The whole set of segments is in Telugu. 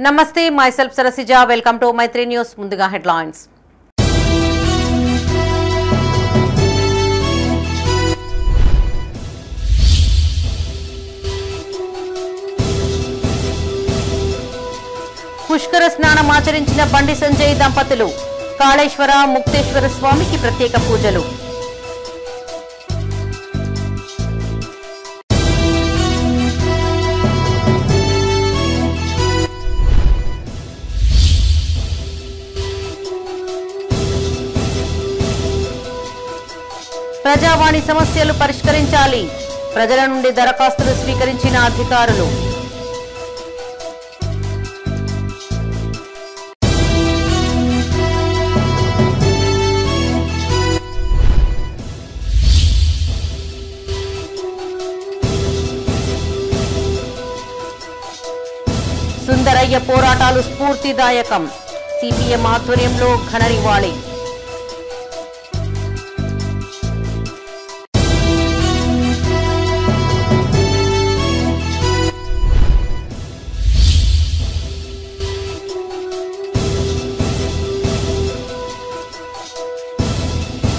నమస్తే myself Sarasija welcome to Maitri News ముందుగా headlines పుష్కర స్నానం ఆచరించిన బండి సంజయ్ దంపతులు కాళేశ్వర ముక్తేశ్వర స్వామికి ప్రత్యేక పూజలు ప్రజావాణి సమస్యలు పరిష్కరించాలి ప్రజల నుండి దరఖాస్తులు స్వీకరించిన అధికారులు సుందరయ్య పోరాటాలు స్ఫూర్తిదాయకం సిపిఎం ఆధ్వర్యంలో ఘన నివాళి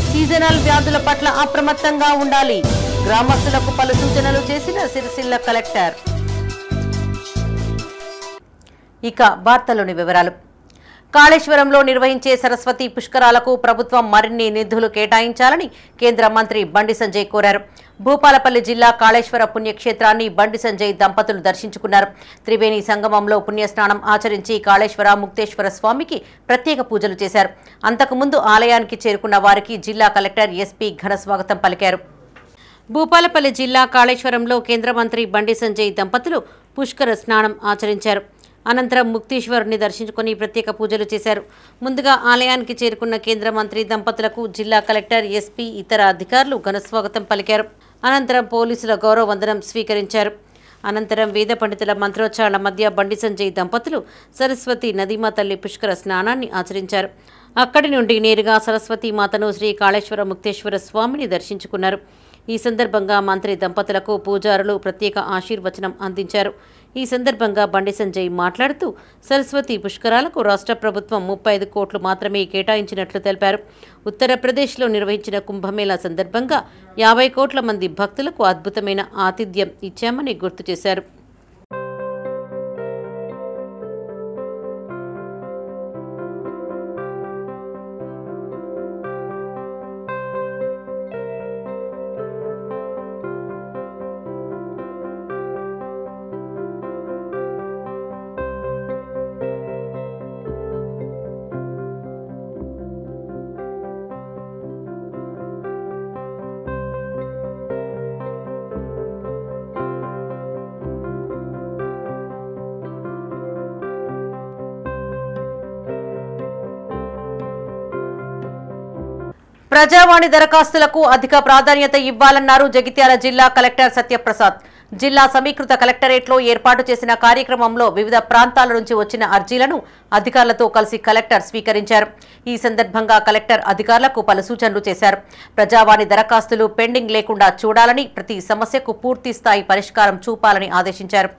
సీజనల్ వ్యాధుల పట్ల అప్రమత్తంగా ఉండాలి గ్రామస్తులకు పలు సూచనలు చేసిన సిరిసిల్ల కలెక్టర్ ఇక వార్తల్లోని వివరాలు కాళేశ్వరంలో నిర్వహించే సరస్వతి పుష్కరాలకు ప్రభుత్వం మరిన్ని నిధులు కేటాయించాలని కేంద్ర మంత్రి బండి సంజయ్ కోరారు భూపాలపల్లి జిల్లా కాళేశ్వర పుణ్యక్షేత్రాన్ని బండి సంజయ్ దంపతులు దర్శించుకున్నారు త్రివేణి సంగమంలో పుణ్యస్నానం ఆచరించి కాళేశ్వర ముక్తేశ్వర స్వామికి ప్రత్యేక పూజలు చేశారు అంతకుముందు ఆలయానికి చేరుకున్న వారికి జిల్లా కలెక్టర్ ఎస్పీ ఘన స్వాగతం పలికారు భూపాలపల్లి జిల్లా కాళేశ్వరంలో కేంద్ర మంత్రి బండి సంజయ్ దంపతులు పుష్కర స్నానం ఆచరించారు అనంతరం ముక్తేశ్వరుని దర్శించుకుని ప్రత్యేక పూజలు చేశారు ముందుగా ఆలయానికి చేరుకున్న కేంద్ర మంత్రి దంపతులకు జిల్లా కలెక్టర్ ఎస్పీ ఇతర అధికారులు ఘనస్వాగతం పలికారు అనంతరం పోలీసుల గౌరవ వందనం స్వీకరించారు అనంతరం వేద పండితుల మంత్రోచ్చారణ మధ్య బండి సంజయ్ దంపతులు సరస్వతి నదీమా తల్లి పుష్కర స్నానాన్ని ఆచరించారు అక్కడి నుండి నేరుగా సరస్వతి మాతను శ్రీ కాళేశ్వర ముక్తేశ్వర స్వామిని దర్శించుకున్నారు ఈ సందర్భంగా మంత్రి దంపతులకు పూజారులు ప్రత్యేక ఆశీర్వచనం అందించారు ఈ సందర్భంగా బండి సంజయ్ మాట్లాడుతూ సరస్వతి పుష్కరాలకు రాష్ట్ర ప్రభుత్వం 35 కోట్లు మాత్రమే కేటాయించినట్లు తెలిపారు ఉత్తరప్రదేశ్లో నిర్వహించిన కుంభమేళా సందర్భంగా 50 కోట్ల మంది భక్తులకు అద్భుతమైన ఆతిథ్యం ఇచ్చామని గుర్తు చేశారు ప్రజావాణి దరఖాస్తులకు అధిక ప్రాధాన్యత ఇవ్వాలన్నారు జగిత్యాల జిల్లా కలెక్టర్ సత్యప్రసాద్ జిల్లా సమీకృత కలెక్టరేట్లో ఏర్పాటు చేసిన కార్యక్రమంలో వివిధ ప్రాంతాల నుంచి వచ్చిన అర్జీలను అధికారులతో కలిసి కలెక్టర్ స్వీకరించారు ఈ సందర్భంగా కలెక్టర్ అధికారులకు పలు సూచనలు చేశారు ప్రజావాణి దరఖాస్తులు పెండింగ్ లేకుండా చూడాలని ప్రతి సమస్యకు పూర్తి స్థాయి పరిష్కారం చూపాలని ఆదేశించారు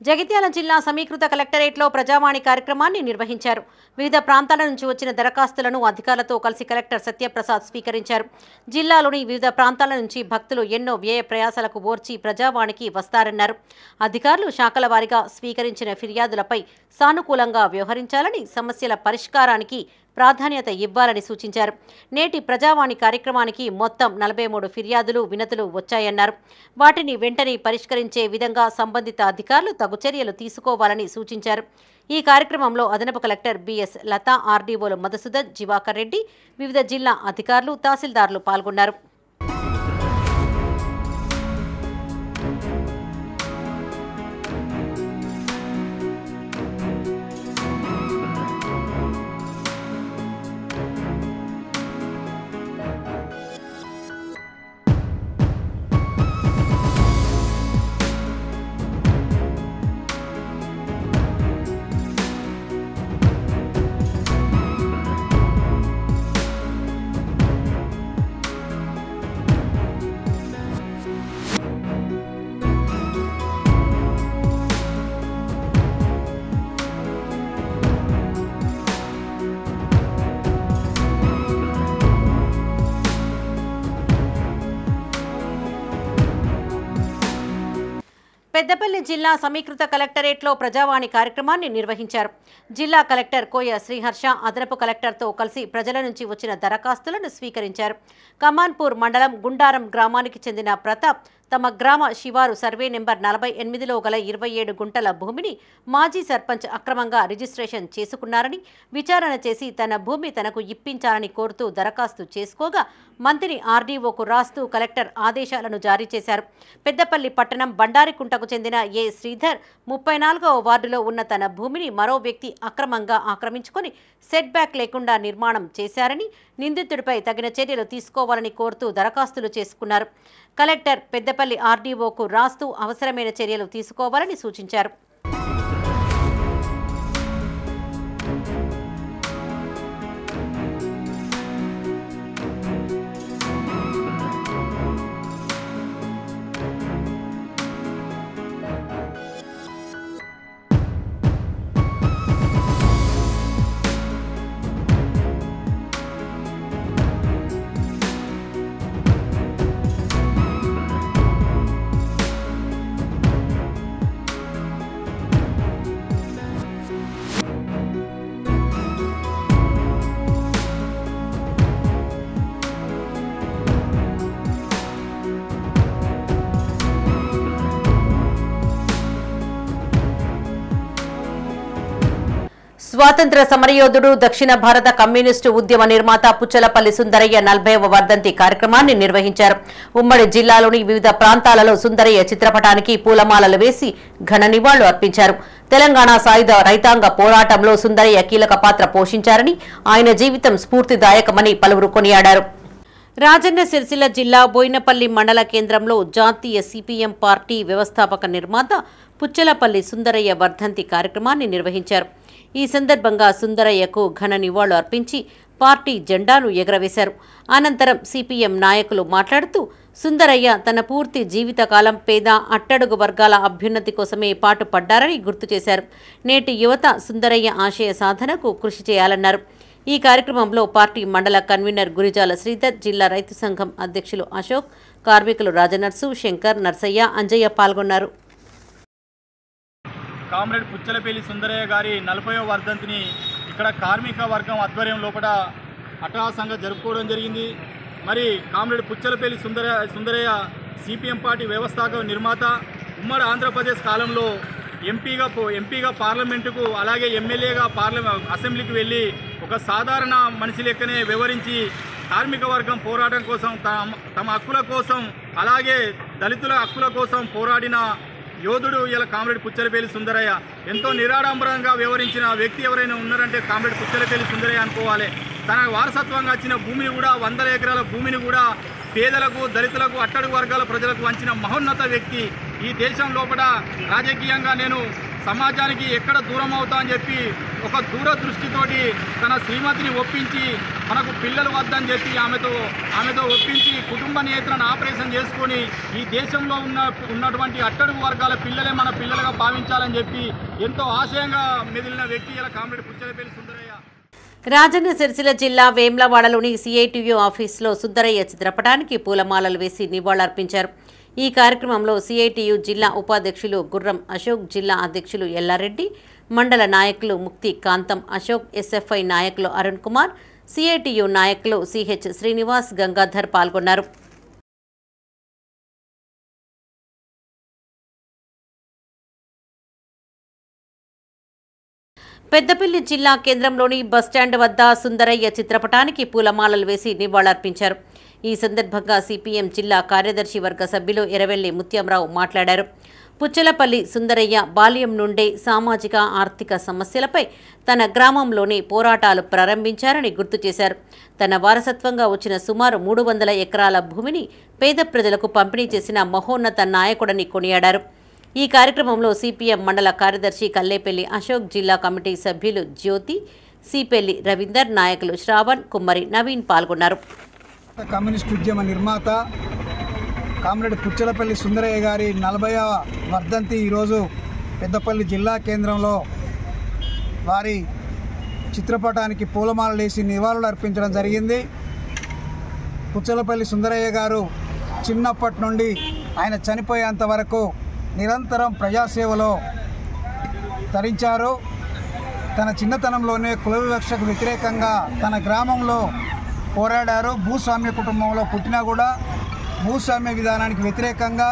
జగిత్యాల జిల్లా సమీకృత కలెక్టరేట్లో ప్రజావాణి కార్యక్రమాన్ని నిర్వహించారు వివిధ ప్రాంతాల నుంచి వచ్చిన దరఖాస్తులను అధికారులతో కలిసి కలెక్టర్ సత్యప్రసాద్ స్వీకరించారు జిల్లాలోని వివిధ ప్రాంతాల నుంచి భక్తులు ఎన్నో వ్యయ ప్రయాసాలకు ఓర్చి ప్రజావాణికి వస్తారన్నారు అధికారులు శాఖల వారీగా స్వీకరించిన ఫిర్యాదులపై సానుకూలంగా వ్యవహరించాలని సమస్యల పరిష్కారానికి ప్రాధాన్యత ఇవ్వాలని సూచించారు నేటి ప్రజావాణి కార్యక్రమానికి మొత్తం 43 ఫిర్యాదులు వినతులు వచ్చాయన్నారు వాటిని వెంటనే పరిష్కరించే విధంగా సంబంధిత అధికారులు తగు చర్యలు తీసుకోవాలని సూచించారు ఈ కార్యక్రమంలో అదనపు కలెక్టర్ బిఎస్ లతా ఆర్డీఓలు మధుసూదన్ జివాకర్ రెడ్డి వివిధ జిల్లా అధికారులు తహసీల్దార్లు పాల్గొన్నారు పెద్దపల్లి జిల్లా సమీకృత కలెక్టరేట్లో ప్రజావాణి కార్యక్రమాన్ని నిర్వహించారు. జిల్లా కలెక్టర్ కోయ శ్రీహర్ష అదనపు కలెక్టర్తో కలిసి ప్రజల నుంచి వచ్చిన దరఖాస్తులను స్వీకరించారు. కమాన్పూర్ మండలం గుండారం గ్రామానికి చెందిన ప్రతాప్ తమ గ్రామ శివారు సర్వే నెంబర్ 48లో గల 27 గుంటల భూమిని మాజీ సర్పంచ్ అక్రమంగా రిజిస్ట్రేషన్ చేసుకున్నారని విచారణ చేసి తన భూమి తనకు ఇప్పించాలని కోరుతూ దరఖాస్తు చేసుకోగా మంత్రి ఆర్డీఓకు రాస్తూ కలెక్టర్ ఆదేశాలను జారీ చేశారు. పెద్దపల్లి పట్టణం బండారికుంటకు చెందిన ఏ శ్రీధర్ 34వ వార్డులో ఉన్న తన భూమిని మరో వ్యక్తి అక్రమంగా ఆక్రమించుకొని సెట్ బ్యాక్ లేకుండా నిర్మాణం చేశారని నిందితుడిపై తగిన చర్యలు తీసుకోవాలని కోరుతూ దరఖాస్తులు చేసుకున్నారు. కలెక్టర్ పెద్దపల్లి ఆర్డీఓకు రాస్తూ అవసరమైన చర్యలు తీసుకోవాలని సూచించారు. స్వాతంత్ర సమరయోధుడు దక్షిణ భారత కమ్యూనిస్టు ఉద్యమ నిర్మాత పుచ్చలపల్లి సుందరయ్య 40వ వర్ధంతి కార్యక్రమాన్ని నిర్వహించారు. ఉమ్మడి జిల్లాలోని వివిధ ప్రాంతాలలో సుందరయ్య చిత్రపటానికి పూలమాలలు వేసి ఘన నివాళులు అర్పించారు. తెలంగాణ సాయుధ రైతాంగ పోరాటంలో సుందరయ్య కీలక పాత్ర పోషించారని, ఆయన జీవితం స్ఫూర్తిదాయకమని పలువురు కొనియాడారు. రాజన్న సిరిసిల్ల జిల్లా బోయినపల్లి మండల కేంద్రంలో జాతీయ సిపిఎం పార్టీ వ్యవస్థాపక నిర్మాత పుచ్చలపల్లి సుందరయ్య వర్ధంతి కార్యక్రమాన్ని నిర్వహించారు. ఈ సందర్భంగా సుందరయ్యకు ఘన నివాళులు అర్పించి పార్టీ జెండాను ఎగరవేశారు. అనంతరం సిపిఎం నాయకులు మాట్లాడుతూ సుందరయ్య తన పూర్తి జీవితకాలం పేద అట్టడుగు వర్గాల అభ్యున్నతి కోసమే పాటుపడ్డారని గుర్తు చేశారు. నేటి యువత సుందరయ్య ఆశయ సాధనకు కృషి చేయాలన్నారు. ఈ కార్యక్రమంలో పార్టీ మండల కన్వీనర్ గురిజాల శ్రీధర్, జిల్లా రైతు సంఘం అధ్యక్షులు అశోక్, కార్మికులు రాజనర్సు, శంకర్, నర్సయ్య, అంజయ్య పాల్గొన్నారు. కామ్రేడ్ పుచ్చలపల్లి సుందరయ్య గారి 40వ వర్ధంతిని ఇక్కడ కార్మిక వర్గం ఆధ్వర్యం లోపల అట్టహాసంగా జరుపుకోవడం జరిగింది. మరి comrade Puchalapalli Sundarayya CPM party వ్యవస్థాపక నిర్మాత, ఉమ్మడి ఆంధ్రప్రదేశ్ కాలంలో ఎంపీగా పార్లమెంటుకు, అలాగే ఎమ్మెల్యేగా అసెంబ్లీకి వెళ్ళి ఒక సాధారణ మనిషి లెక్కనే వివరించి కార్మిక వర్గం పోరాటం కోసం, తమ హక్కుల కోసం, అలాగే దళితుల హక్కుల కోసం పోరాడిన యోధుడు ఇలా కామ్రేడ్ పుచ్చలపల్లి సుందరయ్య. ఎంతో నిరాడంబరంగా వ్యవహరించిన వ్యక్తి ఎవరైనా ఉన్నారంటే కామ్రేడ్ పుచ్చలపల్లి సుందరయ్య అనుకోవాలి. తన వారసత్వంగా వచ్చిన భూమిని కూడా 100 ఎకరాల భూమిని కూడా పేదలకు, దళితులకు, అట్టడుగు వర్గాల ప్రజలకు వంచిన మహోన్నత వ్యక్తి. ఈ దేశం లోపల రాజకీయంగా నేను సమాజానికి ఎక్కడ దూరం అవుతా అని చెప్పి ఒక దూరదృష్టితోటి తన శ్రీమతిని ఒప్పించి మనకు పిల్లలు వద్దని చెప్పి ఆమెతో ఒప్పించి కుటుంబ నియంత్రణ ఆపరేషన్ చేసుకొని ఈ దేశంలో ఉన్నటువంటి అట్టడుగు వర్గాల పిల్లలే మన పిల్లలుగా భావించాలని చెప్పి ఎంతో ఆశయంగా మెదిలిన వ్యక్తి ఇలా కామ్రేడ్ పుచ్చలపల్లి సుందరయ్య. రాజన్న సిరిసిల్ల జిల్లా వేమ్లవాడలోని సిఐటియు ఆఫీసులో సుందరయ్య చిత్రపటానికి పూలమాలలు వేసి నివాళులర్పించారు. ఈ కార్యక్రమంలో సిఐటియు జిల్లా ఉపాధ్యక్షులు గుర్రం అశోక్, జిల్లా అధ్యక్షులు ఎల్లారెడ్డి, మండల నాయకులు ముక్తి కాంతం అశోక్, ఎస్ఎఫ్ఐ నాయకులు అరుణ్ కుమార్, సిఐటియు నాయకులు సిహెచ్ శ్రీనివాస్, గంగాధర్ పాల్గొన్నారు. పెద్దపల్లి జిల్లా కేంద్రంలోని బస్టాండ్ వద్ద సుందరయ్య చిత్రపటానికి పూలమాలలు వేసి నివాళులర్పించారు. ఈ సందర్భంగా సిపిఎం జిల్లా కార్యదర్శి వర్గ సభ్యులు ఎర్రవెల్లి ముత్యంరావు మాట్లాడారు. పుచ్చలపల్లి సుందరయ్య బాల్యం నుండే సామాజిక ఆర్థిక సమస్యలపై తన గ్రామంలోని పోరాటాలు ప్రారంభించారని గుర్తు చేశారు. తన వారసత్వంగా వచ్చిన సుమారు 300 ఎకరాల భూమిని పేద ప్రజలకు పంపిణీ చేసిన మహోన్నత నాయకుడని కొనియాడారు. ఈ కార్యక్రమంలో సిపిఎం మండల కార్యదర్శి కల్లేపల్లి అశోక్, జిల్లా కమిటీ సభ్యులు జ్యోతి, సిపెల్లి రవీందర్, నాయకులు శ్రావణ్, కుమ్మరి నవీన్ పాల్గొన్నారు. కమ్యూనిస్ట్ ఉద్యమ నిర్మాత కామ్రేడ్ పుచ్చలపల్లి సుందరయ్య గారి 40వ వర్ధంతి ఈరోజు పెద్దపల్లి జిల్లా కేంద్రంలో వారి చిత్రపటానికి పూలమాలలు వేసి నివాళులు అర్పించడం జరిగింది. పుచ్చలపల్లి సుందరయ్య గారు చిన్నప్పటి నుండి ఆయన చనిపోయేంత వరకు నిరంతరం ప్రజాసేవలో తరించారు. తన చిన్నతనంలోనే కుల వివక్షకు వ్యతిరేకంగా తన గ్రామంలో పోరాడారు. భూస్వామ్య కుటుంబంలో పుట్టినా కూడా భూస్వామ్య విధానానికి వ్యతిరేకంగా,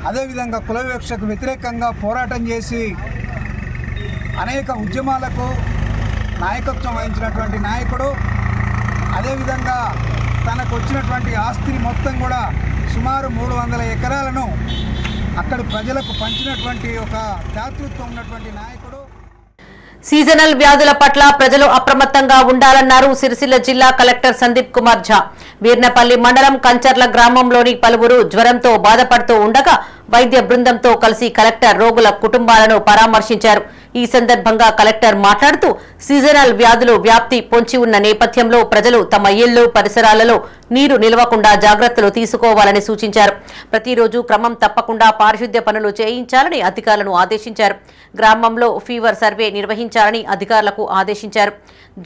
అదేవిధంగా కుల వివక్షకు వ్యతిరేకంగా పోరాటం చేసి అనేక ఉద్యమాలకు నాయకత్వం వహించినటువంటి నాయకుడు. అదేవిధంగా తనకు వచ్చినటువంటి ఆస్తిని మొత్తం కూడా సుమారు 300 ఎకరాలను అక్కడి ప్రజలకు పంచినటువంటి ఒక దాతృత్వం ఉన్నటువంటి నాయకుడు. సీజనల్ వ్యాధుల పట్ల ప్రజలు అప్రమత్తంగా ఉండాలన్నారు సిరిసిల్ల జిల్లా కలెక్టర్ సందీప్ కుమార్ ఝా. వీర్నపల్లి మండలం కంచర్ల గ్రామంలోని పలువురు జ్వరంతో బాధపడుతూ ఉండగా వైద్య బృందంతో కలిసి కలెక్టర్ రోగుల కుటుంబాలను పరామర్శించారు. ఈ సందర్భంగా కలెక్టర్ మాట్లాడుతూ సీజనల్ వ్యాధులు వ్యాప్తి పొంచి ఉన్న నేపథ్యంలో ప్రజలు తమ ఇళ్లు పరిసరాలలో నీరు నిలవకుండా జాగ్రత్తలు తీసుకోవాలని సూచించారు. ప్రతిరోజు క్రమం తప్పకుండా పారిశుద్ధ్య పనులు చేయించాలని అధికారులను ఆదేశించారు. గ్రామంలో ఫీవర్ సర్వే నిర్వహించాలని అధికారులకు ఆదేశించారు.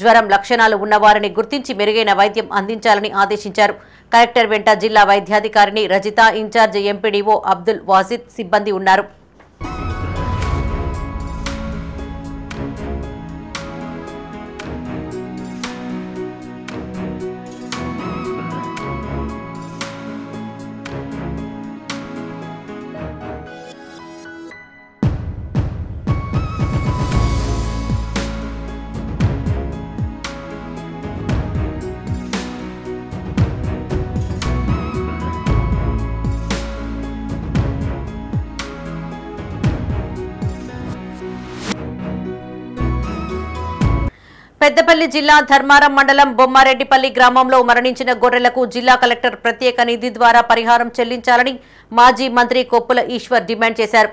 జ్వరం లక్షణాలు ఉన్నవారిని గుర్తించి మెరుగైన వైద్యం అందించాలని ఆదేశించారు. కలెక్టర్ వెంట జిల్లా వైద్యాధికారిని రజిత, ఇన్ఛార్జ్ ఎంపీడీఓ అబ్దుల్ వాజిద్ సిబ్బంది ఉన్నారు. పెద్దపల్లి జిల్లా ధర్మారం మండలం బొమ్మారెడ్డిపల్లి గ్రామంలో మరణించిన గొర్రెలకు జిల్లా కలెక్టర్ ప్రత్యేక నిధి ద్వారా పరిహారం చెల్లించాలని మాజీ మంత్రి కొప్పుల ఈశ్వర్ డిమాండ్ చేశారు.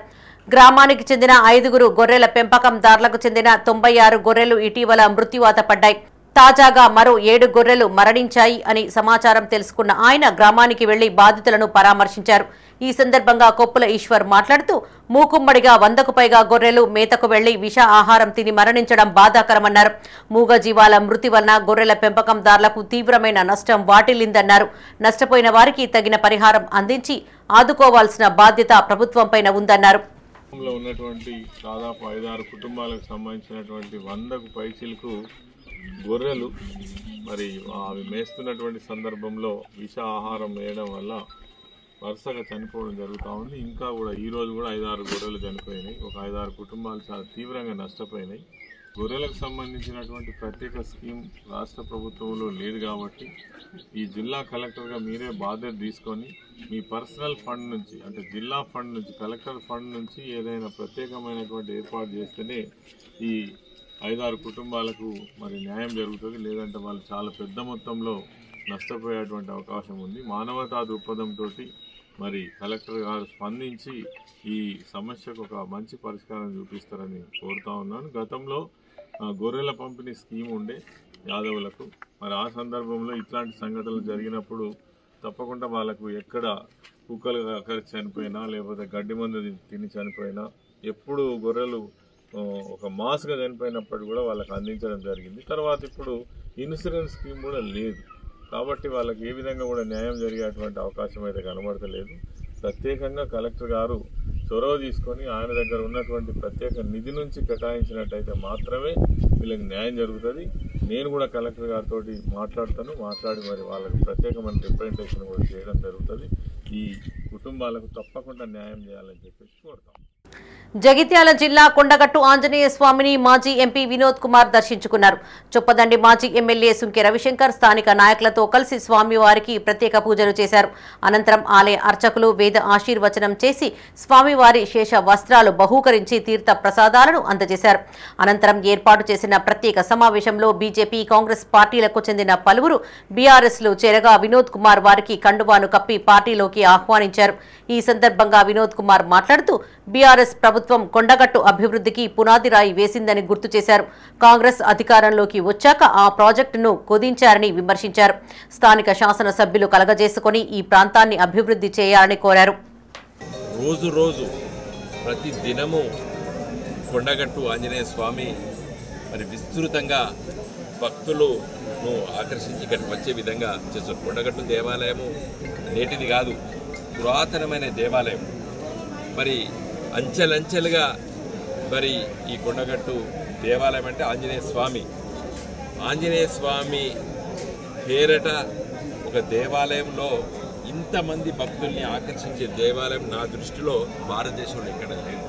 గ్రామానికి చెందిన 5 గొర్రెల పెంపకందారులకు చెందిన 96 గొర్రెలు ఇటీవల మృత్యువాత పడ్డాయి. తాజాగా మరో 7 గొర్రెలు మరణించాయి అని సమాచారం తెలుసుకున్న ఆయన గ్రామానికి వెళ్లి బాధితులను పరామర్శించారు. ఈ సందర్భంగా కొప్పుల ఈశ్వర్ మాట్లాడుతూ మూకుమ్మడిగా 100కు పైగా గొర్రెలు మేతకు వెళ్లి విష ఆహారం తిని మరణించడం బాధాకరమన్నారు. మూగజీవాల మృతి వలన గొర్రెల పెంపకందారులకు తీవ్రమైన నష్టం వాటిల్లిందన్నారు. నష్టపోయిన వారికి తగిన పరిహారం అందించి ఆదుకోవాల్సిన బాధ్యత ప్రభుత్వంపైన ఉందన్నారు. ఉన్నటువంటి దాదాపు 5-6 కుటుంబాలకు సంబంధించినటువంటి 100కు పైచిలకు గొర్రెలు మరి అవి మేస్తున్నటువంటి సందర్భంలో విష ఆహారం వేయడం వల్ల వరుసగా చనిపోవడం జరుగుతూ ఉంది. ఇంకా కూడా ఈరోజు కూడా 5-6 గొర్రెలు చనిపోయినాయి. ఒక 5-6 కుటుంబాలు చాలా తీవ్రంగా నష్టపోయినాయి. గొర్రెలకు సంబంధించినటువంటి ప్రత్యేక స్కీమ్ రాష్ట్ర ప్రభుత్వంలో లేదు కాబట్టి ఈ జిల్లా కలెక్టర్గా మీరే బాధ్యత తీసుకొని మీ పర్సనల్ ఫండ్ నుంచి, అంటే జిల్లా ఫండ్ నుంచి, కలెక్టర్ ఫండ్ నుంచి ఏదైనా ప్రత్యేకమైనటువంటి ఏర్పాటు చేస్తేనే ఈ 5-6 కుటుంబాలకు మరి న్యాయం జరుగుతుంది. లేదంటే వాళ్ళు చాలా పెద్ద మొత్తంలో నష్టపోయేటువంటి అవకాశం ఉంది. మానవతా దృక్పథంతో మరి కలెక్టర్ గారు స్పందించి ఈ సమస్యకు ఒక మంచి పరిష్కారం చూపిస్తారని కోరుతా ఉన్నాను. గతంలో గొర్రెల పంపిణీ స్కీమ్ ఉండే యాదవులకు, మరి ఆ సందర్భంలో ఇట్లాంటి సంఘటనలు జరిగినప్పుడు తప్పకుండా వాళ్ళకు ఎక్కడ కుక్కలు కరిచి చనిపోయినా లేకపోతే గడ్డి మందు తిని చనిపోయినా, ఎప్పుడు గొర్రెలు ఒక మాస్గా చనిపోయినప్పుడు కూడా వాళ్ళకి అందించడం జరిగింది. తర్వాత ఇప్పుడు ఇన్సూరెన్స్ స్కీమ్ కూడా లేదు కాబట్టి వాళ్ళకి ఏ విధంగా కూడా న్యాయం జరిగేటువంటి అవకాశం అయితే కనబడతలేదు. ప్రత్యేకంగా కలెక్టర్ గారు చొరవ తీసుకొని ఆయన దగ్గర ఉన్నటువంటి ప్రత్యేక నిధి నుంచి కేటాయించినట్టయితే మాత్రమే వీళ్ళకి న్యాయం జరుగుతుంది. నేను కూడా కలెక్టర్ గారితో మాట్లాడి మరి వాళ్ళకి ప్రత్యేకమైన రిప్రజెంటేషన్ కూడా చేయడం జరుగుతుంది. ఈ కుటుంబాలకు తప్పకుండా న్యాయం చేయాలని చెప్పేసి కోరుతాం. జగిత్యాల జిల్లా కొండగట్టు ఆంజనేయ స్వామిని మాజీ ఎంపీ వినోద్ కుమార్ దర్శించుకున్నారు. చొప్పదండి మాజీ ఎమ్మెల్యే సుంకె రవిశంకర్ స్థానిక నాయకులతో కలిసి స్వామివారికి ప్రత్యేక పూజలు చేశారు. అనంతరం ఆలయ అర్చకులు వేద ఆశీర్వచనం చేసి స్వామివారి శేష వస్త్రాలు బహూకరించి తీర్థ ప్రసాదాలను అందజేశారు. అనంతరం ఏర్పాటు చేసిన ప్రత్యేక సమావేశంలో బీజేపీ, కాంగ్రెస్ పార్టీలకు చెందిన పలువురు బీఆర్ఎస్లు చేరగా వినోద్ కుమార్ వారికి కండువాను కప్పి పార్టీలోకి ఆహ్వానించారు. ఈ సందర్భంగా వినోద్ కుమార్ మాట్లాడుతూ బీఆర్ఎస్ ప్రభుత్వం కొండగట్టు అభివృద్ధికి పునాది రాయి వేసిందని గుర్తు చేశారు. కాంగ్రెస్ అధికారంలోకి వచ్చాక ఆ ప్రాజెక్టును కుదించారని విమర్శించారు. స్థానిక శాసనసభ్యులు కలగజేసుకుని ఈ ప్రాంతాన్ని అభివృద్ధి చేయాలని కోరారు. రోజు ప్రతి దినము కొండగట్టు ఆంజనేయ స్వామి మరి విస్తృతంగా భక్తులను ఆకర్షించి ఇక్కడికి వచ్చే విధంగా చేస్తారు. కొండగట్టు దేవాలయము నేటిది కాదు, పురాతనమైన దేవాలయం. మరి అంచెలంచెలుగా మరి ఈ కొండగట్టు దేవాలయం అంటే ఆంజనేయ స్వామి పేరట ఒక దేవాలయంలో ఇంతమంది భక్తుల్ని ఆకర్షించే దేవాలయం నా దృష్టిలో భారతదేశంలో ఎక్కడ లేదు.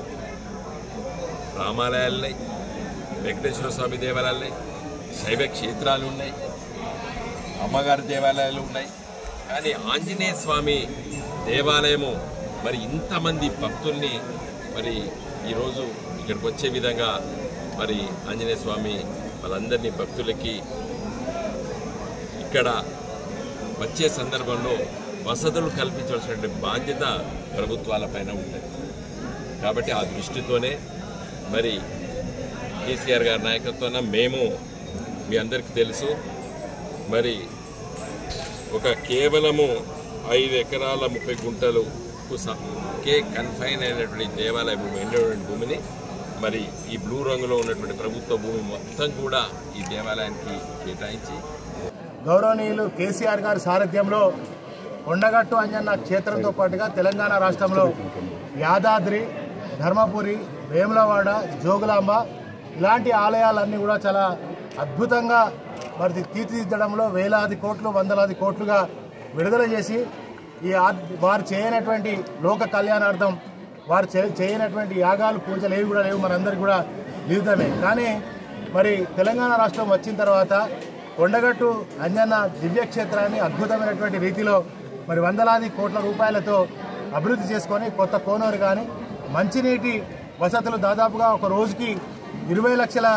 రామాలయాలు ఉన్నాయి, వెంకటేశ్వర స్వామి దేవాలయాలు ఉన్నాయి, శైవ క్షేత్రాలు ఉన్నాయి, అమ్మగారి దేవాలయాలు ఉన్నాయి. కానీ ఆంజనేయ స్వామి దేవాలయము మరి ఇంతమంది భక్తుల్ని మరి ఈరోజు ఇక్కడికి వచ్చే విధంగా మరి ఆంజనేయ స్వామి వాళ్ళందరినీ భక్తులకి ఇక్కడ వచ్చే సందర్భంలో వసతులు కల్పించవలసిన బాధ్యత ప్రభుత్వాలపైన ఉంటుంది. కాబట్టి ఆ దృష్టితోనే మరి కేసీఆర్ గారి నాయకత్వాన మేము మీ అందరికీ తెలుసు మరి ఒక కేవలము 5 ఎకరాల 30 గుంటలకు కన్ఫైన్ అయినటువంటి దేవాలయ భూమి ఎండోమెంట్ భూమిని మరి ఈ బ్లూ రంగులో ఉన్నటువంటి ప్రభుత్వ భూమి మొత్తం కూడా ఈ దేవాలయానికి కేటాయించి గౌరవనీయులు కేసీఆర్ గారి సారథ్యంలో కొండగట్టు అంజన్న క్షేత్రంతో పాటుగా తెలంగాణ రాష్ట్రంలో యాదాద్రి, ధర్మపురి, వేములవాడ, జోగులాంబ ఇలాంటి ఆలయాలన్నీ కూడా చాలా అద్భుతంగా మరి తీర్చిదిద్దడంలో వేలాది కోట్లు, వందలాది కోట్లుగా విడుదల చేసి వారు చేయనటువంటి లోక కళ్యాణార్థం వారు చేయనటువంటి యాగాలు, పూజలు ఏవి కూడా లేవు, మనందరికీ కూడా విదితమే. కానీ మరి తెలంగాణ రాష్ట్రం వచ్చిన తర్వాత కొండగట్టు అంజన్న దివ్యక్షేత్రాన్ని అద్భుతమైనటువంటి రీతిలో మరి వందలాది కోట్ల రూపాయలతో అభివృద్ధి చేసుకొని కొత్త కోనూరు కానీ మంచినీటి వసతులు దాదాపుగా ఒక రోజుకి 20 లక్షల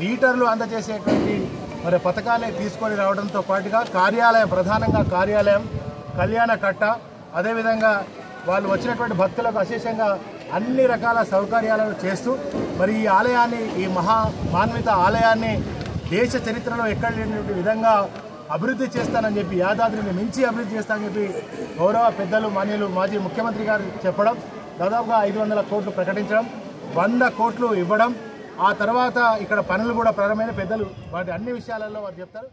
లీటర్లు అందజేసేటువంటి మరి పథకాలే తీసుకొని రావడంతో పాటుగా కార్యాలయం, ప్రధానంగా కార్యాలయం, కళ్యాణ కట్ట, అదేవిధంగా వాళ్ళు వచ్చినటువంటి భక్తులకు అశేషంగా అన్ని రకాల సౌకర్యాలను చేస్తూ మరి ఈ ఆలయాన్ని, ఈ మాన్విత ఆలయాన్ని దేశ చరిత్రలో ఎక్కడ లేనటువంటి విధంగా అభివృద్ధి చేస్తానని చెప్పి, యాదాద్రిని మించి అభివృద్ధి చేస్తానని చెప్పి గౌరవ పెద్దలు మాన్యులు మాజీ ముఖ్యమంత్రి గారు చెప్పడం, దాదాపుగా 500 కోట్లు ప్రకటించడం, 100 కోట్లు ఇవ్వడం, ఆ తర్వాత ఇక్కడ పనులు కూడా ప్రారంభమైన పెద్దలు వాటి అన్ని విషయాలలో వారు చెప్తారు.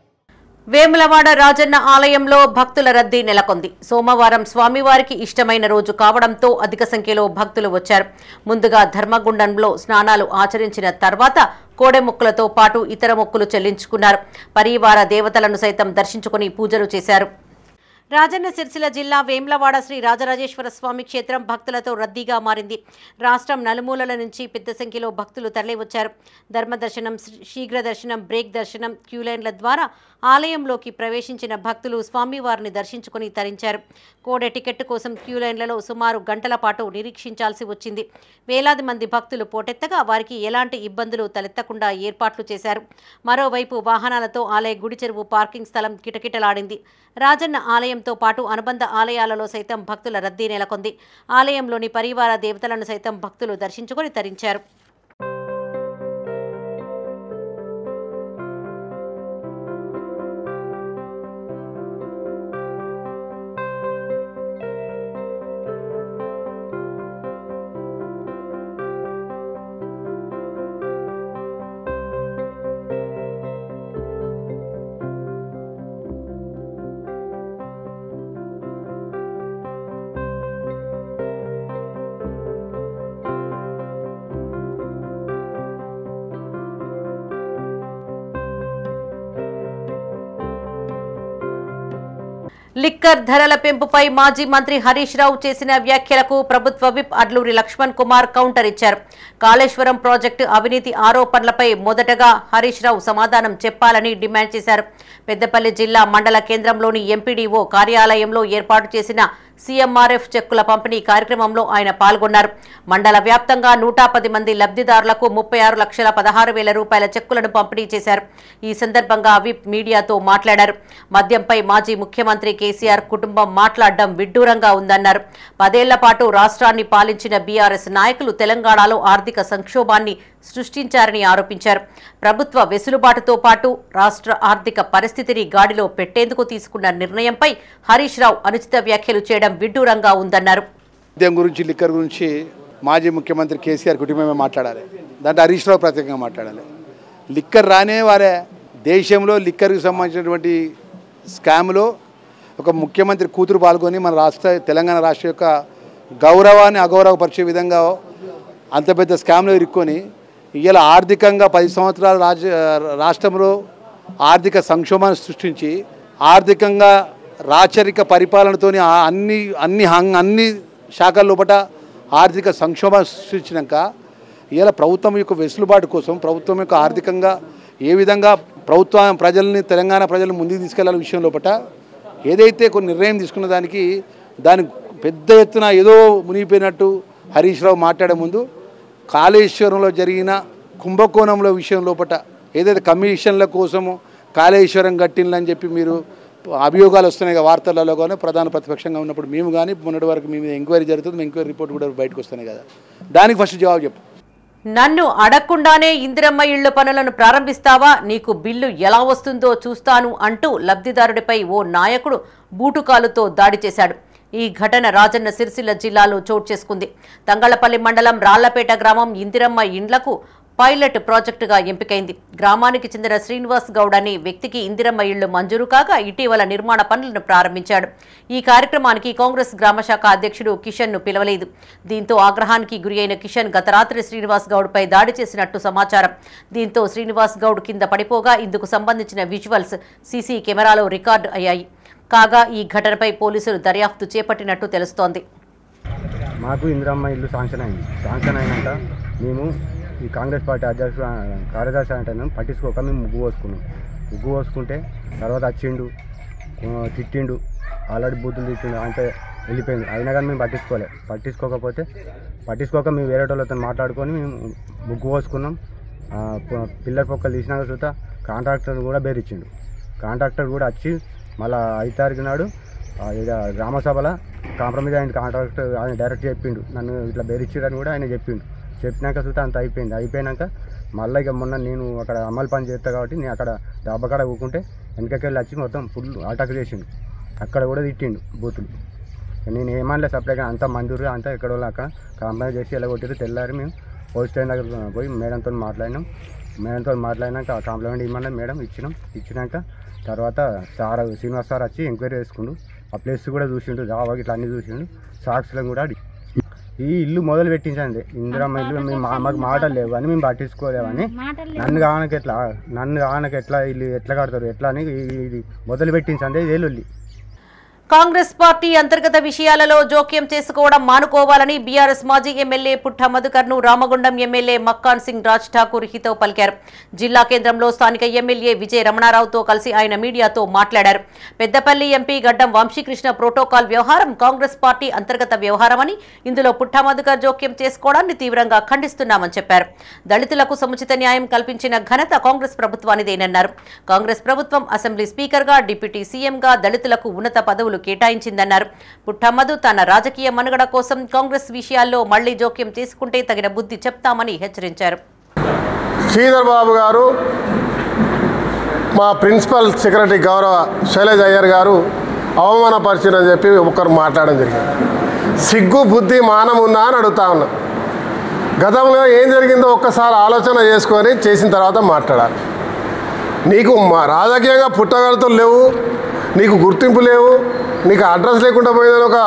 వేములవాడ రాజన్న ఆలయంలో భక్తుల రద్దీ నెలకొంది. సోమవారం స్వామివారికి ఇష్టమైన రోజు కావడంతో అధిక సంఖ్యలో భక్తులు వచ్చారు. ముందుగా ధర్మగుండంలో స్నానాలు ఆచరించిన తర్వాత కోడెమొక్కులతో పాటు ఇతర మొక్కులు చెల్లించుకున్నారు. పరివార దేవతలను సైతం దర్శించుకుని పూజలు చేశారు. రాజన్న సిరిసిల్ల జిల్లా వేములవాడ శ్రీ రాజరాజేశ్వర స్వామి క్షేత్రం భక్తులతో రద్దీగా మారింది. రాష్ట్రం నలుమూలల నుంచి పెద్ద సంఖ్యలో భక్తులు తరలివచ్చారు. ధర్మదర్శనం, శీఘ్ర దర్శనం, బ్రేక్ దర్శనం, క్యూలైన్ల ద్వారా ఆలయంలోకి ప్రవేశించిన భక్తులు స్వామివారిని దర్శించుకుని తరించారు. కోడె టికెట్ కోసం క్యూలైన్లలో సుమారు గంటల పాటు నిరీక్షించాల్సి వచ్చింది. వేలాది మంది భక్తులు పోటెత్తగా వారికి ఎలాంటి ఇబ్బందులు తలెత్తకుండా ఏర్పాట్లు చేశారు. మరోవైపు వాహనాలతో ఆలయ గుడి చెరువు పార్కింగ్ స్థలం కిటకిటలాడింది. రాజన్న ఆలయంతో పాటు అనుబంధ ఆలయాలలో సైతం భక్తుల రద్దీ నెలకొంది. ఆలయంలోని పరివార దేవతలను సైతం భక్తులు దర్శించుకుని తరించారు. లిక్కర్ ధరల పెంపుపై మాజీ మంత్రి హరీష్ రావు చేసిన వ్యాఖ్యలకు ప్రభుత్వ విప్ అడ్లూరి లక్ష్మణ్ కుమార్ కౌంటర్ ఇచ్చారు. కాళేశ్వరం ప్రాజెక్టు అవినీతి ఆరోపణలపై మొదటగా హరీష్ రావు సమాధానం చెప్పాలని డిమాండ్ చేశారు. పెద్దపల్లి జిల్లా మండల కేంద్రంలోని ఎంపీడీఓ కార్యాలయంలో ఏర్పాటు చేసిన సీఎంఆర్ఎఫ్ చెక్కుల పంపిణీ కార్యక్రమంలో ఆయన పాల్గొన్నారు. మండల వ్యాప్తంగా 110 మంది లబ్ధిదారులకు 36,16,000 రూపాయల చెక్కులను పంపిణీ చేశారు. ఈ సందర్భంగా విప్ మీడియాతో మాట్లాడారు. మద్యంపై మాజీ ముఖ్యమంత్రి కేసీఆర్ కుటుంబం మాట్లాడడం విడ్డూరంగా ఉందన్నారు. 10 ఏళ్ల పాటు రాష్ట్రాన్ని పాలించిన బీఆర్ఎస్ నాయకులు తెలంగాణలో ఆర్థిక సంక్షోభాన్ని సృష్టించారని ఆరోపించారు. ప్రభుత్వ వెసులుబాటుతో పాటు రాష్ట్ర ఆర్థిక పరిస్థితిని గాడిలో పెట్టేందుకు తీసుకున్న నిర్ణయంపై హరీష్ రావు అనుచిత వ్యాఖ్యలు చేయడం విడ్డూరంగా ఉందన్నారు. మద్యం గురించి, లిక్కర్ గురించి మాజీ ముఖ్యమంత్రి కేసీఆర్ కుటుంబమే మాట్లాడాలి. దాంట్లో హరీష్ రావు ప్రత్యేకంగా మాట్లాడాలి. లిక్కర్ రానే వారే దేశంలో లిక్కర్కి సంబంధించినటువంటి స్కామ్లో ఒక ముఖ్యమంత్రి కూతురు పాల్గొని మన తెలంగాణ రాష్ట్ర యొక్క గౌరవాన్ని అగౌరవపరిచే విధంగా అంత పెద్ద స్కామ్లో ఇరుక్కొని ఇలా ఆర్థికంగా 10 సంవత్సరాలు రాష్ట్రంలో ఆర్థిక సంక్షోభాన్ని సృష్టించి ఆర్థికంగా రాచరిక పరిపాలనతో అన్ని శాఖల లోపల ఆర్థిక సంక్షోభాన్ని సృష్టించినాక ఇలా ప్రభుత్వం యొక్క వెసులుబాటు కోసం ప్రభుత్వం యొక్క ఆర్థికంగా ఏ విధంగా ప్రభుత్వం తెలంగాణ ప్రజలను ముందుకు తీసుకెళ్లాల విషయం లోపల ఏదైతే కొన్ని నిర్ణయం తీసుకున్న దాని పెద్ద ఎత్తున ఏదో మునిగిపోయినట్టు హరీష్ రావు మాట్లాడే ముందు కాళేశ్వరంలో జరిగిన కుంభకోణంలో విషయం లోపల ఏదైతే కమిషన్ల కోసము కాళేశ్వరం కట్టిందని చెప్పి మీరు అభియోగాలు వస్తున్నాయి వార్తలలో కానీ ప్రధాన ప్రతిపక్షంగా ఉన్నప్పుడు మేము కానీ మొన్నటి వరకు మీ మీద ఎంక్వైరీ జరుగుతుంది, ఎంక్వైరీ రిపోర్ట్ కూడా బయటకు వస్తున్నాయి కదా, దానికి ఫస్ట్ జవాబు చెప్పు. నన్ను అడగకుండానే ఇందిరమ్మ ఇళ్ల పనులను ప్రారంభిస్తావా, నీకు బిల్లు ఎలా వస్తుందో చూస్తాను అంటూ లబ్ధిదారుడిపై ఓ నాయకుడు బూటుకాలుతో దాడి చేశాడు. ఈ ఘటన రాజన్న సిరిసిల్ల జిల్లాలో చోటు చేసుకుంది. తంగళ్లపల్లి మండలం రాళ్లపేట గ్రామం ఇందిరమ్మ ఇండ్లకు పైలట్ ప్రాజెక్టుగా ఎంపికైంది. గ్రామానికి చెందిన శ్రీనివాస్ గౌడ్ అనే వ్యక్తికి ఇందిరమ్మ ఇళ్లు మంజూరు కాగా ఇటీవల నిర్మాణ పనులను ప్రారంభించాడు. ఈ కార్యక్రమానికి కాంగ్రెస్ గ్రామశాఖ అధ్యక్షుడు కిషన్ ను పిలవలేదు. దీంతో ఆగ్రహానికి గురి అయిన కిషన్ గత రాత్రి శ్రీనివాస్ గౌడ్ పై దాడి చేసినట్టు సమాచారం. దీంతో శ్రీనివాస్ గౌడ్ కింద పడిపోగా ఇందుకు సంబంధించిన విజువల్స్ సీసీ కెమెరాలో రికార్డు అయ్యాయి. కాగా ఈ ఘటనపై పోలీసులు దర్యాప్తు చేపట్టినట్టు తెలుస్తోంది. మాకు ఇందిరమ్మ ఇల్లు శాంక్షన్ అయినాక మేము ఈ కాంగ్రెస్ పార్టీ అధ్యక్షుడు కార్యదర్శి అంటే పట్టించుకోక మేము ముగ్గు పోసుకుంటే తర్వాత వచ్చిండు తిట్టిండు, ఆల్రెడీ బూతులు తిట్టిండు అంటే వెళ్ళిపోయింది. అయినా కానీ మేము పట్టించుకోక మేము వేరే వాళ్ళతో మాట్లాడుకొని మేము ముగ్గు పోసుకున్నాం. పిల్లర్ పొక్కలు తీసినాక చూత కాంట్రాక్టర్ కూడా బేరిచ్చిండు. కాంట్రాక్టర్ కూడా వచ్చి మళ్ళీ 5 తారీఖు నాడు గ్రామ సభలో కాంప్రమైజ్ అయిన కాంట్రాక్టర్ ఆయన డైరెక్ట్ చెప్పిండు, నన్ను ఇట్లా బేరిచ్చిరని కూడా ఆయన చెప్పిండు. చెప్పినాక చూస్తే అంత అయిపోయినాక మళ్ళీ ఇక మొన్న నేను అక్కడ అమలు పని చేస్తా కాబట్టి నేను అక్కడ డాబాకాడ ఊకుంటే వెనకకెళ్ళి వచ్చి మొత్తం ఫుల్ అటాక్ చేసిండు. అక్కడ కూడా తిట్టిండు బూతులు. నేను ఏమనలే సపరేట్గా అంతా మంజూరు అంతా ఎక్కడ వాళ్ళు అక్కడ కాంప్రమైజ్ చేసి ఎలా కొట్టిరు. తెల్లారి మేము పోలీస్ స్టేషన్ దగ్గర పోయి మేడంతో మాట్లాడినాక కాంప్లిమెంట్ ఇవ్వమన్నా మేడం ఇచ్చినాక తర్వాత శ్రీనివాస్ సార్ వచ్చి ఎంక్వైరీ చేసుకుండు. ఆ ప్లేస్ కూడా చూసిండు, జాబా ఇట్లా అన్నీ చూసిండు. సాక్షులను కూడా అడిగి ఈ ఇల్లు మొదలు పెట్టించండి. ఇందిరమ్మ ఇల్లు మాకు మాటలు లేవు అని మేము పట్టించుకోలేవని నన్ను కానకి ఎట్లా ఇల్లు ఎట్లా కడతారు ఎట్లా అని ఇది మొదలు పెట్టించండి. ఇదే లొల్లి. కాంగ్రెస్ పార్టీ అంతర్గత విషయాలలో జోక్యం చేసుకోవడం మానుకోవాలని బీఆర్ఎస్ మాజీ ఎమ్మెల్యే పుట్ట మధుకర్ ను రామగుండం ఎమ్మెల్యే మక్కాన్ సింగ్ రాజ్ ఠాకూర్ హితవు పలికారు. జిల్లా కేంద్రంలో స్థానిక ఎమ్మెల్యే విజయ రమణారావుతో కలిసి ఆయన మీడియాతో మాట్లాడారు. పెద్దపల్లి ఎంపీ గడ్డం వంశీకృష్ణ ప్రోటోకాల్ వ్యవహారం కాంగ్రెస్ పార్టీ అంతర్గత వ్యవహారమని, ఇందులో పుట్ట మధుకర్ జోక్యం చేసుకోవడాన్ని తీవ్రంగా ఖండిస్తున్నామని చెప్పారు. దళితులకు సముచిత న్యాయం కల్పించిన ఘనత కాంగ్రెస్ ప్రభుత్వానిదేనన్నారు. కాంగ్రెస్ ప్రభుత్వం అసెంబ్లీ స్పీకర్గా, డిప్యూటీ సీఎంగా దళితులకు ఉన్నత పదవులు కేటాయించిందన్నారు. పుట్టమధు తన రాజకీయ మనుగడ కోసం కాంగ్రెస్ విషయాల్లో మళ్లీ జోక్యం చేసుకుంటే తగిన బుద్ధి చెప్తామని హెచ్చరించారు. శ్రీధర్ బాబు గారు, మా ప్రిన్సిపల్ సెక్రటరీ గౌరవ శైలజ్ అయ్యర్ గారు అవమానపరిచినని చెప్పి ఒకరు మాట్లాడడం జరిగింది. సిగ్గు బుద్ధి మానం ఉందా అని అడుగుతా ఉన్నా. గతంలో ఏం జరిగిందో ఒక్కసారి ఆలోచన చేసుకొని చేసిన తర్వాత మాట్లాడాలి. నీకు రాజకీయంగా పుట్టగలుగుతూ లేవు, నీకు గుర్తింపు లేవు, నీకు అడ్రస్ లేకుండా పోయిందని ఒక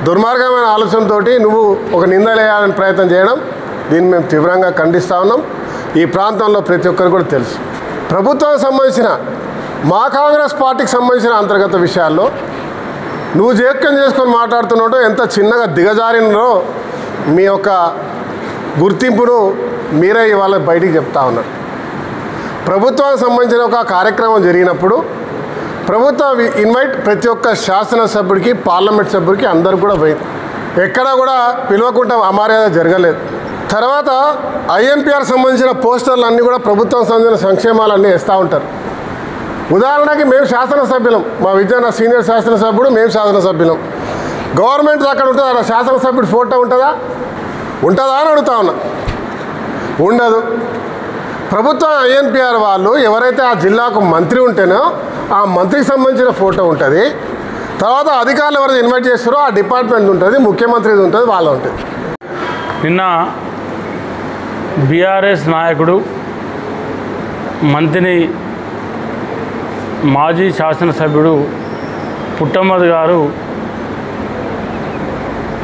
దుర్మార్గమైన ఆలోచనతో నువ్వు ఒక నిందలేయాలని ప్రయత్నం చేయడం, దీన్ని మేము తీవ్రంగా ఖండిస్తూ ఉన్నాం. ఈ ప్రాంతంలో ప్రతి ఒక్కరు కూడా తెలుసు. ప్రభుత్వానికి సంబంధించిన మా కాంగ్రెస్ పార్టీకి సంబంధించిన అంతర్గత విషయాల్లో నువ్వు జోక్యం చేసుకొని మాట్లాడుతున్నాడో ఎంత చిన్నగా దిగజారినో మీ యొక్క గుర్తింపును మీరే ఇవాళ బయటికి చెప్తా ఉన్నారు. ప్రభుత్వానికి సంబంధించిన ఒక కార్యక్రమం జరిగినప్పుడు ప్రభుత్వం ఇన్వైట్ ప్రతి ఒక్క శాసనసభ్యుడికి, పార్లమెంట్ సభ్యుడికి అందరు కూడా పోయింది. ఎక్కడా కూడా పిలవకుండా అమర్యాద జరగలేదు. తర్వాత ఐఎన్పిఆర్ సంబంధించిన పోస్టర్లు అన్నీ కూడా ప్రభుత్వం సంబంధించిన సంక్షేమాలన్నీ వేస్తూ ఉంటారు. ఉదాహరణకి మేము శాసనసభ్యులం, మా విజయన సీనియర్ శాసనసభ్యుడు, మేము శాసనసభ్యులం. గవర్నమెంట్ అక్కడ ఉంటుందా, అక్కడ శాసనసభ్యుడు ఫోటో ఉంటుందా అని అడుగుతా ఉన్నా. ఉండదు. ప్రభుత్వం ఐఎన్పిఆర్ వాళ్ళు ఎవరైతే ఆ జిల్లాకు మంత్రి ఉంటేనో ఆ మంత్రికి సంబంధించిన ఫోటో ఉంటుంది. తర్వాత అధికారులు ఎవరైతే ఇన్వైట్ చేస్తారో ఆ డిపార్ట్మెంట్ ఉంటుంది, ముఖ్యమంత్రిది ఉంటుంది, వాళ్ళ ఉంటుంది. నిన్న బీఆర్ఎస్ నాయకుడు మంత్రి మాజీ శాసనసభ్యుడు పుట్టమధు గారు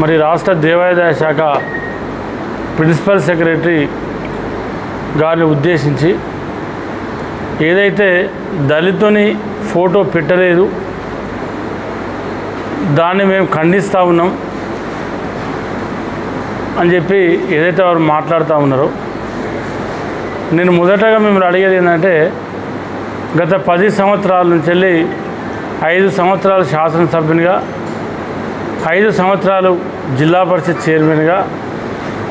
మరి రాష్ట్ర దేవాదాయ శాఖ ప్రిన్సిపల్ సెక్రటరీ గారిని ఉద్దేశించి ఏదైతే దళితుని ఫోటో పెట్టలేదు దాన్ని మేము ఖండిస్తూ ఉన్నాం అని చెప్పి ఏదైతే వారు మాట్లాడుతూ ఉన్నారో, నేను మొదటగా మిమ్మల్ని అడిగేది ఏంటంటే, గత 10 సంవత్సరాల నుంచి వెళ్ళి 5 సంవత్సరాలు శాసనసభ్యునిగా, 5 సంవత్సరాలు జిల్లా పరిషత్ చైర్మన్గా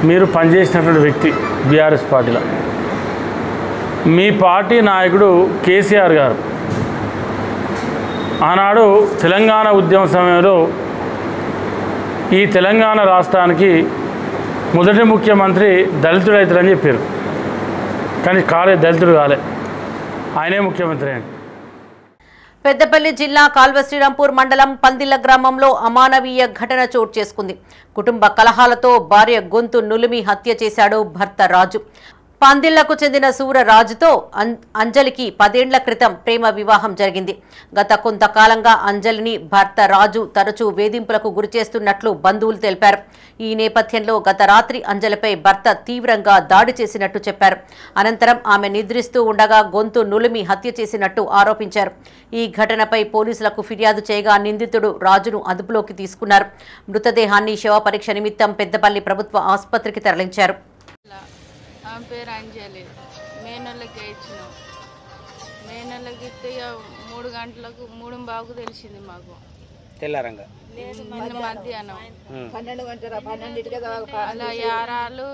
మీరు పనిచేసినటువంటి వ్యక్తి బీఆర్ఎస్ పార్టీలో. మీ పార్టీ నాయకుడు కేసీఆర్ గారు ఆనాడు తెలంగాణ ఉద్యమ సమయంలో ఈ తెలంగాణ రాష్ట్రానికి మొదటి ముఖ్యమంత్రి దళితుడు అవుతారని చెప్పారు. కానీ దళితుడు కాలే, ఆయనే ముఖ్యమంత్రి అండి. పెద్దపల్లి జిల్లా కాల్వశ్రీరాంపూర్ మండలం పందిళ్ల గ్రామంలో అమానవీయ ఘటన చోటు చేసుకుంది. కుటుంబ కలహాలతో భార్య గొంతు నులిమి హత్య చేశాడు భర్త రాజు. పందిళ్లకు చెందిన సూరరాజుతో అంజలికి 10 ఏళ్ల క్రితం ప్రేమ వివాహం జరిగింది. గత కొంతకాలంగా అంజలిని భర్త రాజు తరచూ వేధింపులకు గురిచేస్తున్నట్లు బంధువులు తెలిపారు. ఈ నేపథ్యంలో గత రాత్రి అంజలిపై భర్త తీవ్రంగా దాడి చేసినట్టు చెప్పారు. అనంతరం ఆమె నిద్రిస్తూ ఉండగా గొంతు నులిమి హత్య చేసినట్టు ఆరోపించారు. ఈ ఘటనపై పోలీసులకు ఫిర్యాదు చేయగా నిందితుడు రాజును అదుపులోకి తీసుకున్నారు. మృతదేహాన్ని శవ పరీక్ష నిమిత్తం పెద్దపల్లి ప్రభుత్వ ఆసుపత్రికి తరలించారు. ఆమె పేరు అంజలి. మే నెలకి ఇచ్చినాం. మే నెలకి ఇస్తే 3 గంటలకు 3:15 తెలిసింది మాకు. తెల్లారంగా నిన్న మధ్యాహ్నం 12 అలా యారాలు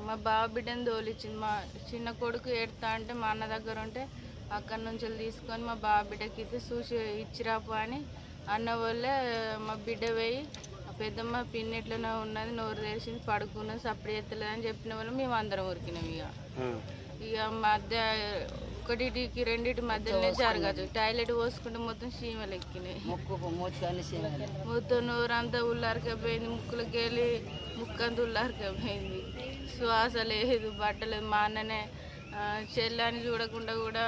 మా బావ బిడ్డను తోలిచ్చింది. మా చిన్న కొడుకు ఏడుతా అంటే మా అన్న దగ్గర ఉంటే అక్కడి నుంచి తీసుకొని మా బావ బిడ్డకి ఇస్తే చూసి ఇచ్చిరాపు అని అన్న వాళ్ళే మా బిడ్డ పోయి పెద్దమ్మ పిన్ని ఎట్లనే ఉన్నది, నోరు తెరిచింది, పడుకున్నది, సప్పుడు ఎత్తలేదని చెప్పిన వాళ్ళు మేము అందరం ఉరికినాం. ఇక మధ్య 1కి 2 మధ్యలోనే జరగదు. టాయిలెట్ పోసుకుంటే మొత్తం చీమలు ఎక్కినాయి. మొత్తం నోరంతా ఉల్లారికపోయింది, ముక్కులకి వెళ్ళి ముక్కంతా ఉల్లారికపోయింది. శ్వాస లేదు, బట్టలేదు. మా అన్ననే చెల్లాన్ని చూడకుండా కూడా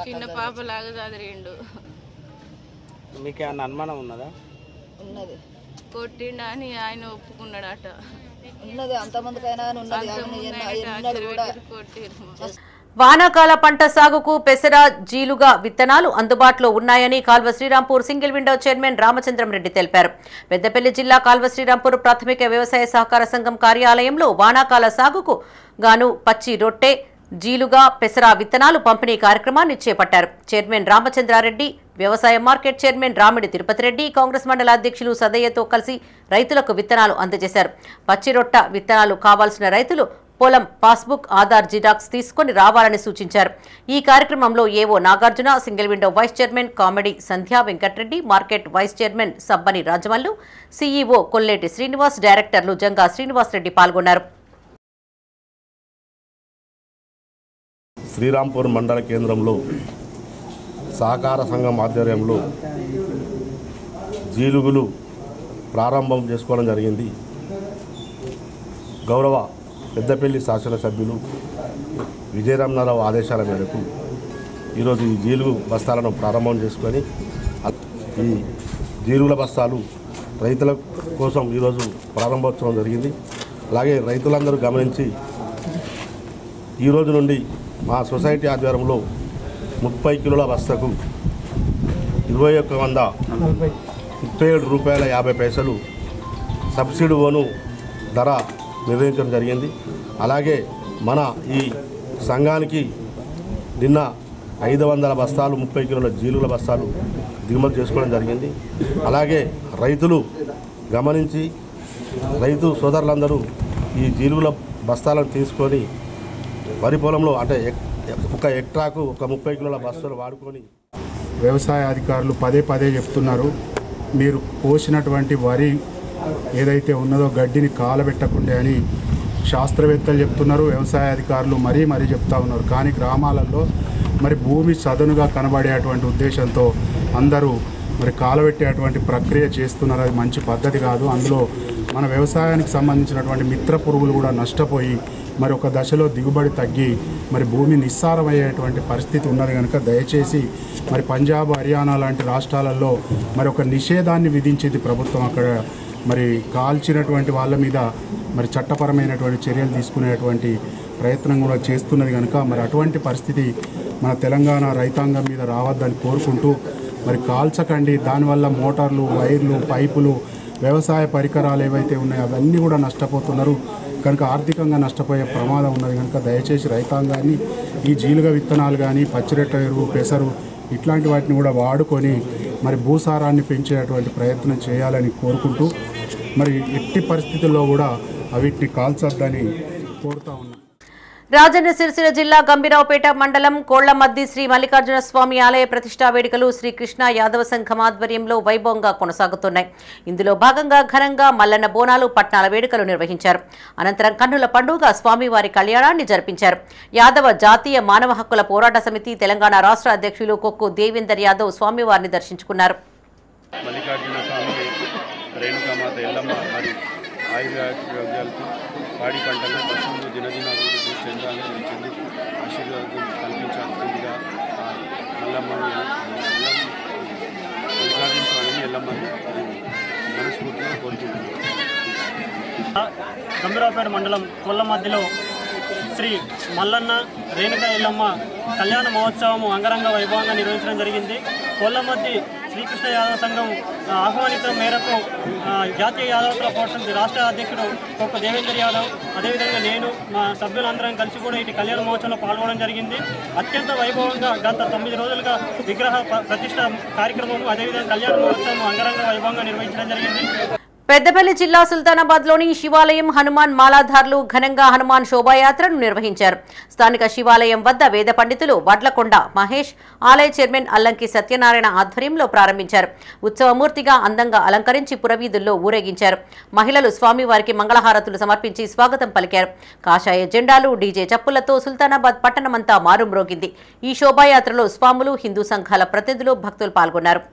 చిన్న పాపలాగా చదిరిండు. మీకు ఏమన్నా అనుమానం ఉన్నదా? ఉన్నది. కొట్టిండ అని ఆయన ఒప్పుకున్నాడట. వానాకాల పంట సాగుకు పెసర, జీలుగా విత్తనాలు అందుబాటులో ఉన్నాయని Kalvasrirampur single window chairman Ramachandram Reddy తెలిపారు. పెద్దపల్లి జిల్లా కాల్వశ్రీరాంపూర్ ప్రాథమిక వ్యవసాయ సహకార సంఘం కార్యాలయంలో వానాకాల సాగుకు గాను పచ్చి రొట్టె, జీలుగా, పెసర విత్తనాలు పంపిణీ కార్యక్రమాన్ని చేపట్టారు. చైర్మన్ రామచంద్రారెడ్డి, వ్యవసాయ మార్కెట్ చైర్మన్ రామిడి తిరుపతి రెడ్డి, కాంగ్రెస్ మండల అధ్యక్షులు సదయ్యతో కలిసి రైతులకు విత్తనాలు అందజేశారు. పచ్చిరొట్ట విత్తనాలు కావాల్సిన రైతులు పొలం పాస్బుక్, ఆధార్ జిరాక్స్ తీసుకుని రావాలని సూచించారు. ఈ కార్యక్రమంలో AO Nagarjuna, single window vice chairman కామెడీ Sandhya Venkatareddy, market vice chairman Sabbani Rajamallu, CEO Kolleti Srinivas, డైరెక్టర్లు జంగా శ్రీనివాస్ రెడ్డి పాల్గొన్నారు. శ్రీరాంపూర్ మండల కేంద్రంలో సహకార సంఘం ఆధ్వర్యంలో జీలుగులు ప్రారంభం చేసుకోవడం జరిగింది. గౌరవ పెద్దపల్లి శాసనసభ్యులు విజయరామరావు ఆదేశాల మేరకు ఈరోజు ఈ జీలుగు బస్తాలను ప్రారంభం చేసుకొని ఈ జీలుగుల బస్తాలు రైతుల కోసం ఈరోజు ప్రారంభోత్సవం జరిగింది. అలాగే రైతులందరూ గమనించి ఈరోజు నుండి మా సొసైటీ ఆధ్వర్యంలో 30 కిలోల బస్తకు 21,37 రూపాయల 50 పైసలు సబ్సిడీ ఓను ధర నిర్ణయించడం జరిగింది. అలాగే మన ఈ సంఘానికి నిన్న 500 బస్తాలు 30 కిలోల జీలుగుల బస్తాలు దిగుమతి చేసుకోవడం జరిగింది. అలాగే రైతులు గమనించి రైతు సోదరులందరూ ఈ జీలుగుల బస్తాలను తీసుకొని వరి పొలంలో అంటే ఒక హెక్టార్కు ఒక 30 కిలోల బస్తాలు వాడుకొని వ్యవసాయ అధికారులు పదే చెప్తున్నారు, మీరు పోసినటువంటి వరి ఏదైతే ఉన్నదో గడ్డిని కాలబెట్టకుండే అని శాస్త్రవేత్తలు చెప్తున్నారు. వ్యవసాయ అధికారులు మరీ చెప్తా ఉన్నారు. కానీ గ్రామాలలో మరి భూమి చదునుగా కనబడేటువంటి ఉద్దేశంతో అందరూ మరి కాలబెట్టేటువంటి ప్రక్రియ చేస్తున్నారు. అది మంచి పద్ధతి కాదు. అందులో మన వ్యవసాయానికి సంబంధించినటువంటి మిత్ర పురుగులు కూడా నష్టపోయి మరి ఒక దశలో దిగుబడి తగ్గి మరి భూమి నిస్సారమయ్యేటువంటి పరిస్థితి ఉన్నది కనుక దయచేసి మరి పంజాబ్, హర్యానా లాంటి రాష్ట్రాలలో మరి ఒక నిషేధాన్ని విధించింది ప్రభుత్వం. అక్కడ మరి కాల్చినటువంటి వాళ్ళ మీద మరి చట్టపరమైనటువంటి చర్యలు తీసుకునేటువంటి ప్రయత్నం కూడా చేస్తున్నది కనుక మరి అటువంటి పరిస్థితి మన తెలంగాణ రైతాంగం మీద రావద్దని కోరుకుంటూ మరి కాల్చకండి, దానివల్ల మోటార్లు, వైర్లు, పైపులు, వ్యవసాయ పరికరాలు ఏవైతే ఉన్నాయో అవన్నీ కూడా నష్టపోతున్నారు కనుక ఆర్థికంగా నష్టపోయే ప్రమాదం ఉన్నది కనుక దయచేసి రైతాంగాన్ని ఈ జీలుగ విత్తనాలు కానీ పచ్చిరొట్ట ఎరువు, పెసరు ఇట్లాంటి వాటిని కూడా వాడుకొని మరి భూసారాన్ని పెంచేటువంటి ప్రయత్నం చేయాలని కోరుకుంటూ మరి ఎట్టి పరిస్థితుల్లో కూడా వీటిని కాల్చొద్దని కోరుతా ఉన్నాం. రాజన్న సిరిసిల్ల జిల్లా గంభీరావుపేట మండలం కోళ్లమద్ది శ్రీ మల్లికార్జున స్వామి ఆలయ ప్రతిష్టా వేడుకలు శ్రీ కృష్ణ యాదవ సంఘం ఆధ్వర్యంలో వైభవంగా కొనసాగుతున్నాయి. ఇందులో భాగంగా ఘనంగా మల్లన్న బోనాలు, పట్నాల వేడుకలు నిర్వహించారు. అనంతరం కన్నుల పండుగ స్వామివారి కళ్యాణాన్ని జరిపించారు. యాదవ జాతీయ మానవ హక్కుల పోరాట సమితి తెలంగాణ రాష్ట్ర అధ్యక్షులు కొక్కు దేవేందర్ యాదవ్ స్వామివారిని దర్శించుకున్నారు. పాడి పంటలు పశువులు దినదిన అభివృద్ధి చెందాలని చెంది ఆశీర్వాదం కల్పించాల్సిందిగా ఎల్లమ్మని కొనసాగించాలని ఎల్లమ్మని మనస్ఫూర్తిగా కోరుకుంటున్నాను. గంభీరావుపేట మండలం కొల్లమద్దిలో శ్రీ మల్లన్న రేణుక ఎల్లమ్మ కళ్యాణ మహోత్సవం అంగరంగ వైభవంగా నిర్వహించడం జరిగింది. కొల్లమద్ది శ్రీకృష్ణ యాదవ సంఘం ఆహ్వానితం మేరకు జాతీయ యాదవ పోర్షన్ రాష్ట్ర అధ్యక్షుడు కొక్కు దేవేందర్ యాదవ్, అదేవిధంగా నేను మా సభ్యులందరం కలిసి కూడా ఇటు కళ్యాణ మహోత్సవంలో పాల్గొనడం జరిగింది. అత్యంత వైభవంగా గత 9 రోజులుగా విగ్రహ ప్రతిష్ట కార్యక్రమం, అదేవిధంగా కళ్యాణ మహోత్సవం అంగరంగ వైభవంగా నిర్వహించడం జరిగింది. పెద్దపల్లి జిల్లా సుల్తానాబాద్లోని శివాలయం హనుమాన్ మాలాధారులు ఘనంగా హనుమాన్ శోభాయాత్రను నిర్వహించారు. స్థానిక శివాలయం వద్ద వేద పండితులు వడ్లకొండ మహేష్, ఆలయ చైర్మన్ అల్లంకి సత్యనారాయణ ఆధ్వర్యంలో ప్రారంభించారు. ఉత్సవమూర్తిగా అందంగా అలంకరించి పురవీధుల్లో ఊరేగించారు. మహిళలు స్వామివారికి మంగళహారతులు సమర్పించి స్వాగతం పలికారు. కాషాయ జెండాలు, డీజే చప్పులతో సుల్తానాబాద్ పట్టణమంతా మారుమ్రోగింది. ఈ శోభాయాత్రలో స్వాములు, హిందూ సంఘాల ప్రతినిధులు, భక్తులు పాల్గొన్నారు.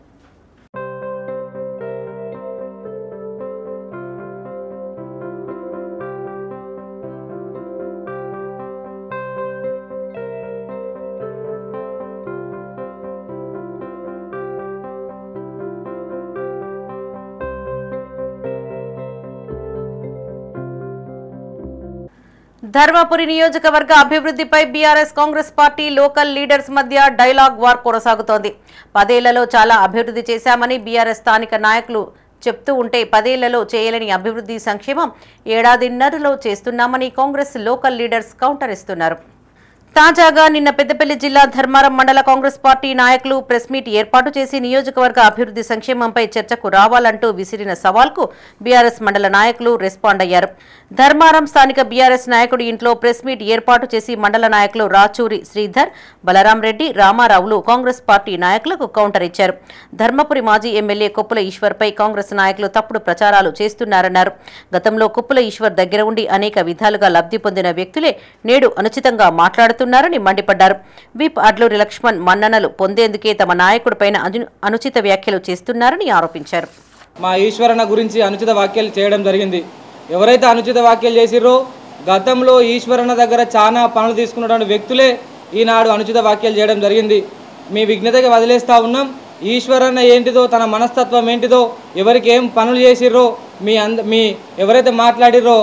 ధర్మపురి నియోజకవర్గ అభివృద్ధిపై BRS Congress party local leaders మధ్య డైలాగ్ వార్ కొనసాగుతోంది. 10 ఏళ్లలో చాలా అభివృద్ధి చేశామని బీఆర్ఎస్ స్థానిక నాయకులు చెప్తూ ఉంటే 10 ఏళ్లలో చేయలేని అభివృద్ధి సంక్షేమం ఏడాదిన్నరలో చేస్తున్నామని కాంగ్రెస్ లోకల్ లీడర్స్ కౌంటర్ ఇస్తున్నారు. తాజాగా నిన్న పెద్దపల్లి జిల్లా ధర్మారం మండల కాంగ్రెస్ పార్టీ నాయకులు ప్రెస్ మీట్ ఏర్పాటు చేసి నియోజకవర్గ అభివృద్ధి సంక్షేమంపై చర్చకు రావాలంటూ విసిరిన సవాల్కు బీఆర్ఎస్ మండల నాయకులు రెస్పాండ్ అయ్యారు. ధర్మారం స్థానిక బీఆర్ఎస్ నాయకుడి ఇంట్లో ప్రెస్ మీట్ ఏర్పాటు చేసి మండల నాయకులు రాచూరి శ్రీధర్, బలరాం రెడ్డి, రామారావులు కాంగ్రెస్ పార్టీ నాయకులకు కౌంటర్ ఇచ్చారు. ధర్మపురి మాజీ ఎమ్మెల్యే కొప్పుల ఈశ్వర్పై కాంగ్రెస్ నాయకులు తప్పుడు ప్రచారాలు చేస్తున్నారన్నారు. గతంలో కొప్పుల ఈశ్వర్ దగ్గర ఉండి అనేక విధాలుగా లబ్ధి పొందిన వ్యక్తులే నేడు అనుచితంగా మాట్లాడుతున్నారని మండిపడ్డారు. విప్ అడ్లూరి లక్ష్మణ్ మన్ననలు పొందేందుకే తమ నాయకుడిపైన అనుచిత వ్యాఖ్యలు చేస్తున్నారని ఆరోపించారు. మా ఈశ్వరన్న గురించి అనుచిత వ్యాఖ్యలు చేయడం జరిగింది. ఎవరైతే అనుచిత వ్యాఖ్యలు చేసిర్రో గతంలో ఈశ్వరన్న దగ్గర చాలా పనులు తీసుకున్నటువంటి వ్యక్తులే ఈనాడు అనుచిత వ్యాఖ్యలు చేయడం జరిగింది. మీ విజ్ఞతకి వదిలేస్తూ ఉన్నాం. ఈశ్వరన్న ఏంటిదో, తన మనస్తత్వం ఏంటిదో, ఎవరికి ఏం పనులు చేసిర్రో మీ ఎవరైతే మాట్లాడిర్రో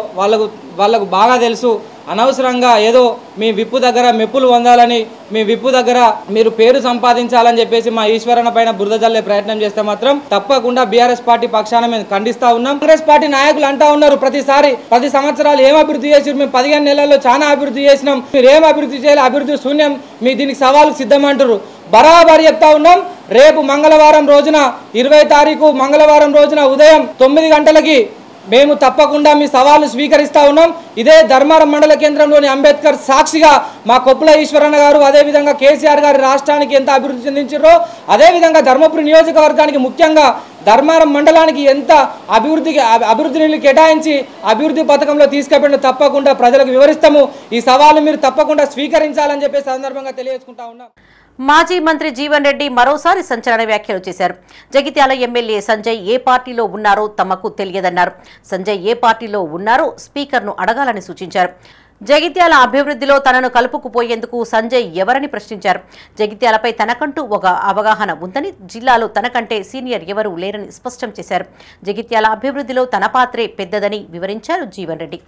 వాళ్ళకు బాగా తెలుసు. అనవసరంగా ఏదో మీ విప్పు దగ్గర మెప్పులు పొందాలని, మీ విప్పు దగ్గర మీరు పేరు సంపాదించాలని చెప్పేసి మా ఈశ్వరన్న పైన బురద జల్లే ప్రయత్నం చేస్తే మాత్రం తప్పకుండా బీఆర్ఎస్ పార్టీ పక్షాన మేము ఖండిస్తా ఉన్నాం. కాంగ్రెస్ పార్టీ నాయకులు అంటా ఉన్నారు ప్రతిసారి 10 సంవత్సరాలు ఏం అభివృద్ధి చేసి మేము 15 నెలల్లో చాలా అభివృద్ధి చేసినాం, మీరు ఏం అభివృద్ధి చేయాలి, అభివృద్ధి శూన్యం, మీ దీనికి సవాలు సిద్ధమంటారు. బరాబర్ చెప్తా ఉన్నాం. రేపు మంగళవారం రోజున 20 తారీఖు మంగళవారం రోజున ఉదయం 9 గంటలకి మేము తప్పకుండా మీ సవాలు స్వీకరిస్తా ఉన్నాం. ఇదే ధర్మారం మండల కేంద్రంలోని అంబేద్కర్ సాక్షిగా మా కొప్పుల ఈశ్వరన్న గారు, అదేవిధంగా కేసీఆర్ గారి రాష్ట్రానికి ఎంత అభివృద్ధి చెందించారో, అదేవిధంగా ధర్మపురి నియోజకవర్గానికి ముఖ్యంగా ధర్మారం మండలానికి ఎంత అభివృద్ధి నిధులు కేటాయించి అభివృద్ధి పథకంలో తీసుకెళ్ళి తప్పకుండా ప్రజలకు వివరిస్తాము. ఈ సవాలు మీరు తప్పకుండా స్వీకరించాలని చెప్పే సందర్భంగా తెలియజేసుకుంటా ఉన్నాం. మాజీ మంత్రి జీవన్ రెడ్డి మరోసారి సంచలన వ్యాఖ్యలు చేశారు. జగిత్యాల ఎమ్మెల్యే సంజయ్ ఏ పార్టీలో ఉన్నారో తమకు తెలియదన్నారు. సంజయ్ ఏ పార్టీలో ఉన్నారో స్పీకర్ను అడగాలని సూచించారు. జగిత్యాల అభివృద్ధిలో తనను కలుపుకుపోయేందుకు సంజయ్ ఎవరని ప్రశ్నించారు. జగిత్యాలపై తనకంటూ ఒక అవగాహన ఉందని, జిల్లాలో తనకంటే సీనియర్ ఎవరూ లేరని స్పష్టం చేశారు. జగిత్యాల అభివృద్ధిలో తన పాత్రే పెద్దదని వివరించారు జీవన్ రెడ్డి.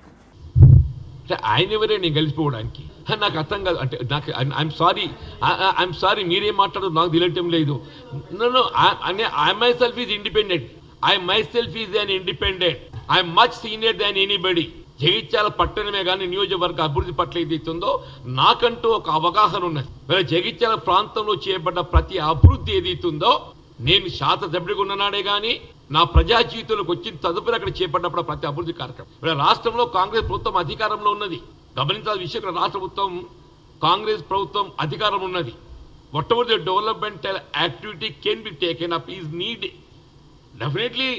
ఆయన ఎవరే నేను కలిసిపోవడానికి నాకు అర్థం కాదు. అంటే నాకు ఐఎమ్ సారీ మీరేం మాట్లాడదు నాకు తెలియటం లేదు. I my self is independent. I my self is an independent. I'm much senior than anybody. Jagtial పట్టణమే కానీ నియోజకవర్గ అభివృద్ధి పట్ల ఏదైతుందో నాకంటూ ఒక అవగాహన ఉన్నది. మరి జగిత్యాల ప్రాంతంలో చేయబడ్డ ప్రతి అభివృద్ధి ఏదైతుందో నేను శాసనసభ్యుడిగా ఉన్ననాడే కానీ నా ప్రజా జీవితంలోకి వచ్చిన తదుపరి అక్కడ చేపట్టినప్పుడు ప్రతి అభివృద్ధి కార్యక్రమం. ఇక్కడ రాష్ట్రంలో కాంగ్రెస్ ప్రభుత్వం అధికారంలో ఉన్నది. గమనించాల్సిన విషయం, రాష్ట్ర ప్రభుత్వం కాంగ్రెస్ ప్రభుత్వం అధికారంలో ఉన్నది. Whatever the developmental activity can be taken up is need. Definitely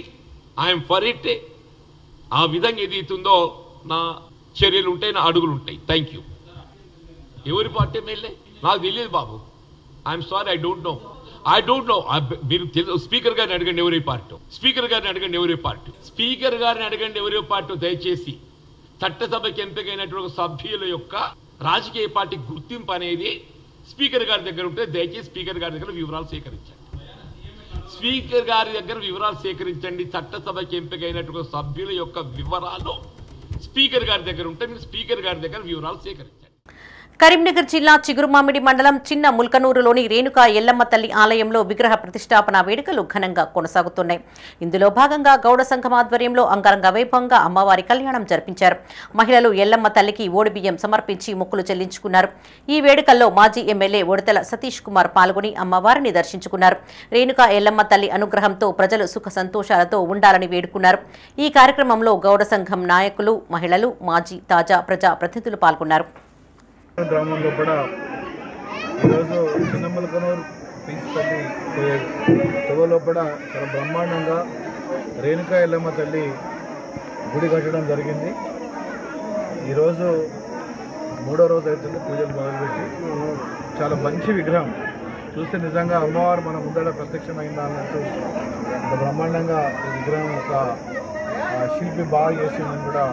I'm for it. ఆ విధంగా ఏదైతుందో నా చర్యలు ఉంటాయి, నా అడుగులు ఉంటాయి. Thank you. ఎవరి పార్టీ ఎమ్మెల్యే నాకు తెలియదు బాబు. I'm sorry, I don't know. మీరు స్పీకర్ గారిని అడగండి ఎవరి పార్టీ. స్పీకర్ గారిని అడగండి ఎవరి పార్టీ. స్పీకర్ గారిని అడగండి ఎవరి పార్టీ. దయచేసి చట్టసభకి ఎంపికైనటువంటి సభ్యుల యొక్క రాజకీయ పార్టీ గుర్తింపు అనేది స్పీకర్ గారి దగ్గర ఉంటే దయచేసి స్పీకర్ గారి దగ్గర వివరాలు సేకరించండి. స్పీకర్ గారి దగ్గర వివరాలు సేకరించండి. చట్టసభకి ఎంపికైనటువంటి సభ్యుల యొక్క వివరాలు స్పీకర్ గారి దగ్గర ఉంటే మీరు స్పీకర్ గారి దగ్గర వివరాలు సేకరించండి. కరీంనగర్ జిల్లా చిగురుమామిడి మండలం చిన్న ముల్కనూరులోని రేణుకా ఎల్లమ్మ తల్లి ఆలయంలో విగ్రహ ప్రతిష్టాపన వేడుకలు ఘనంగా కొనసాగుతున్నాయి. ఇందులో భాగంగా గౌడ సంఘం ఆధ్వర్యంలో అంగరంగ వైభవంగా అమ్మవారి కళ్యాణం జరిపించారు. మహిళలు ఎల్లమ్మ తల్లికి ఓడిబియ్యం సమర్పించి మొక్కులు చెల్లించుకున్నారు. ఈ వేడుకల్లో మాజీ ఎమ్మెల్యే ఉడతల సతీష్ కుమార్ పాల్గొని అమ్మవారిని దర్శించుకున్నారు. రేణుకా ఎల్లమ్మ తల్లి అనుగ్రహంతో ప్రజలు సుఖ సంతోషాలతో ఉండాలని వేడుకున్నారు. ఈ కార్యక్రమంలో గౌడ సంఘం నాయకులు, మహిళలు, మాజీ, తాజా ప్రజా ప్రతినిధులు పాల్గొన్నారు. గ్రామంలో కూడా ఈరోజు చిన్నమలకనూరు పీసుపల్లి తువలో కూడా చాలా బ్రహ్మాండంగా రేణుకా ఎల్లమ్మ తల్లి గుడి కట్టడం జరిగింది. ఈరోజు 3వ రోజు అవుతుంది పూజలు మొదలుపెట్టి. చాలా మంచి విగ్రహం చూస్తే నిజంగా అమ్మవారు మన ముందర ప్రత్యక్షమైందా అన్నట్టు అంత బ్రహ్మాండంగా ఈ విగ్రహం యొక్క శిల్పి బాగా చేసిందని కూడా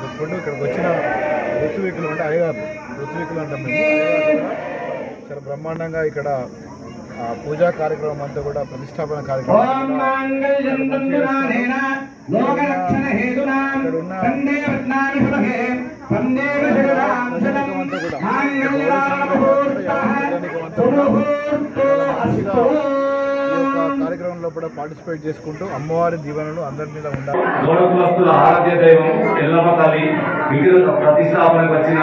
చెప్పుకుంటూ ఇక్కడికి వచ్చిన ఋత్వికులు అంటే అయ్యగారు ఋత్వికులు అంటాం మేము. చాలా బ్రహ్మాండంగా ఇక్కడ పూజా కార్యక్రమం అంతా కూడా ప్రతిష్టాపన కార్యక్రమం ఇక్కడ ఉన్న కార్యక్రమంలో కూడా పార్టిసిపేట్ చేసుకుంటూ అమ్మవారి దీవెనలు అందరి మీద ఉండాలి. గౌరవకులస్తుల ఆరాధ్య దైవం ఎల్లమ్మ తల్లి విగ్రహ ప్రతిష్టాపనకు వచ్చిన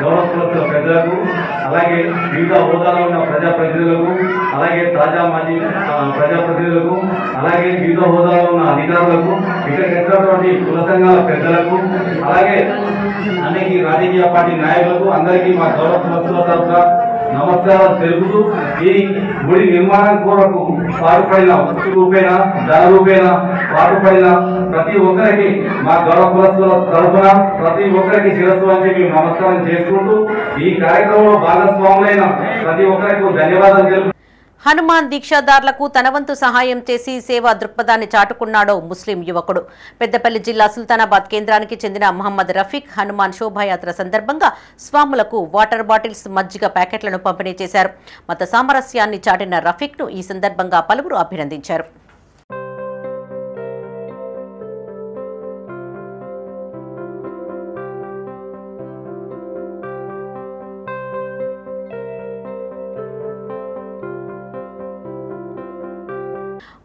గౌరవకులస్తుల పెద్దలకు, అలాగే వివిధ హోదాలో ఉన్న ప్రజాప్రతినిధులకు, అలాగే తాజా మాజీ ప్రజాప్రతినిధులకు, అలాగే వివిధ హోదాలో ఉన్న అధికారులకు, ఇక్కడికి వచ్చినటువంటి కుల సంఘాల పెద్దలకు, అలాగే అనేక రాజకీయ పార్టీ నాయకులకు అందరికీ మా గౌరవకులస్తుల తరఫున నమస్కారాలు తెలుపుతూ ఈ గుడి నిర్మాణం కొరకు పాటుపడిన వస్తు రూపేణ, ధన రూపేణ పాటుపడిన ప్రతి ఒక్కరికి మా గౌరవ కులస్తుల తరఫున ప్రతి ఒక్కరికి శిరస్సు వంచి మేము నమస్కారం చేసుకుంటూ ఈ కార్యక్రమంలో భాగస్వాములైన ప్రతి ఒక్కరికి ధన్యవాదాలు తెలుపు. హనుమాన్ దీక్షాదారులకు తన వంతు సహాయం చేసి సేవా దృక్పథాన్ని చాటుకున్నాడో ముస్లిం యువకుడు. పెద్దపల్లి జిల్లా సుల్తానాబాద్ కేంద్రానికి చెందిన మహమ్మద్ రఫీక్ హనుమాన్ శోభాయాత్ర సందర్భంగా స్వాములకు వాటర్ బాటిల్స్, మజ్జిగ ప్యాకెట్లను పంపిణీ చేశారు. మత సామరస్యాన్ని చాటిన రఫీక్ను ఈ సందర్భంగా పలువురు అభినందించారు.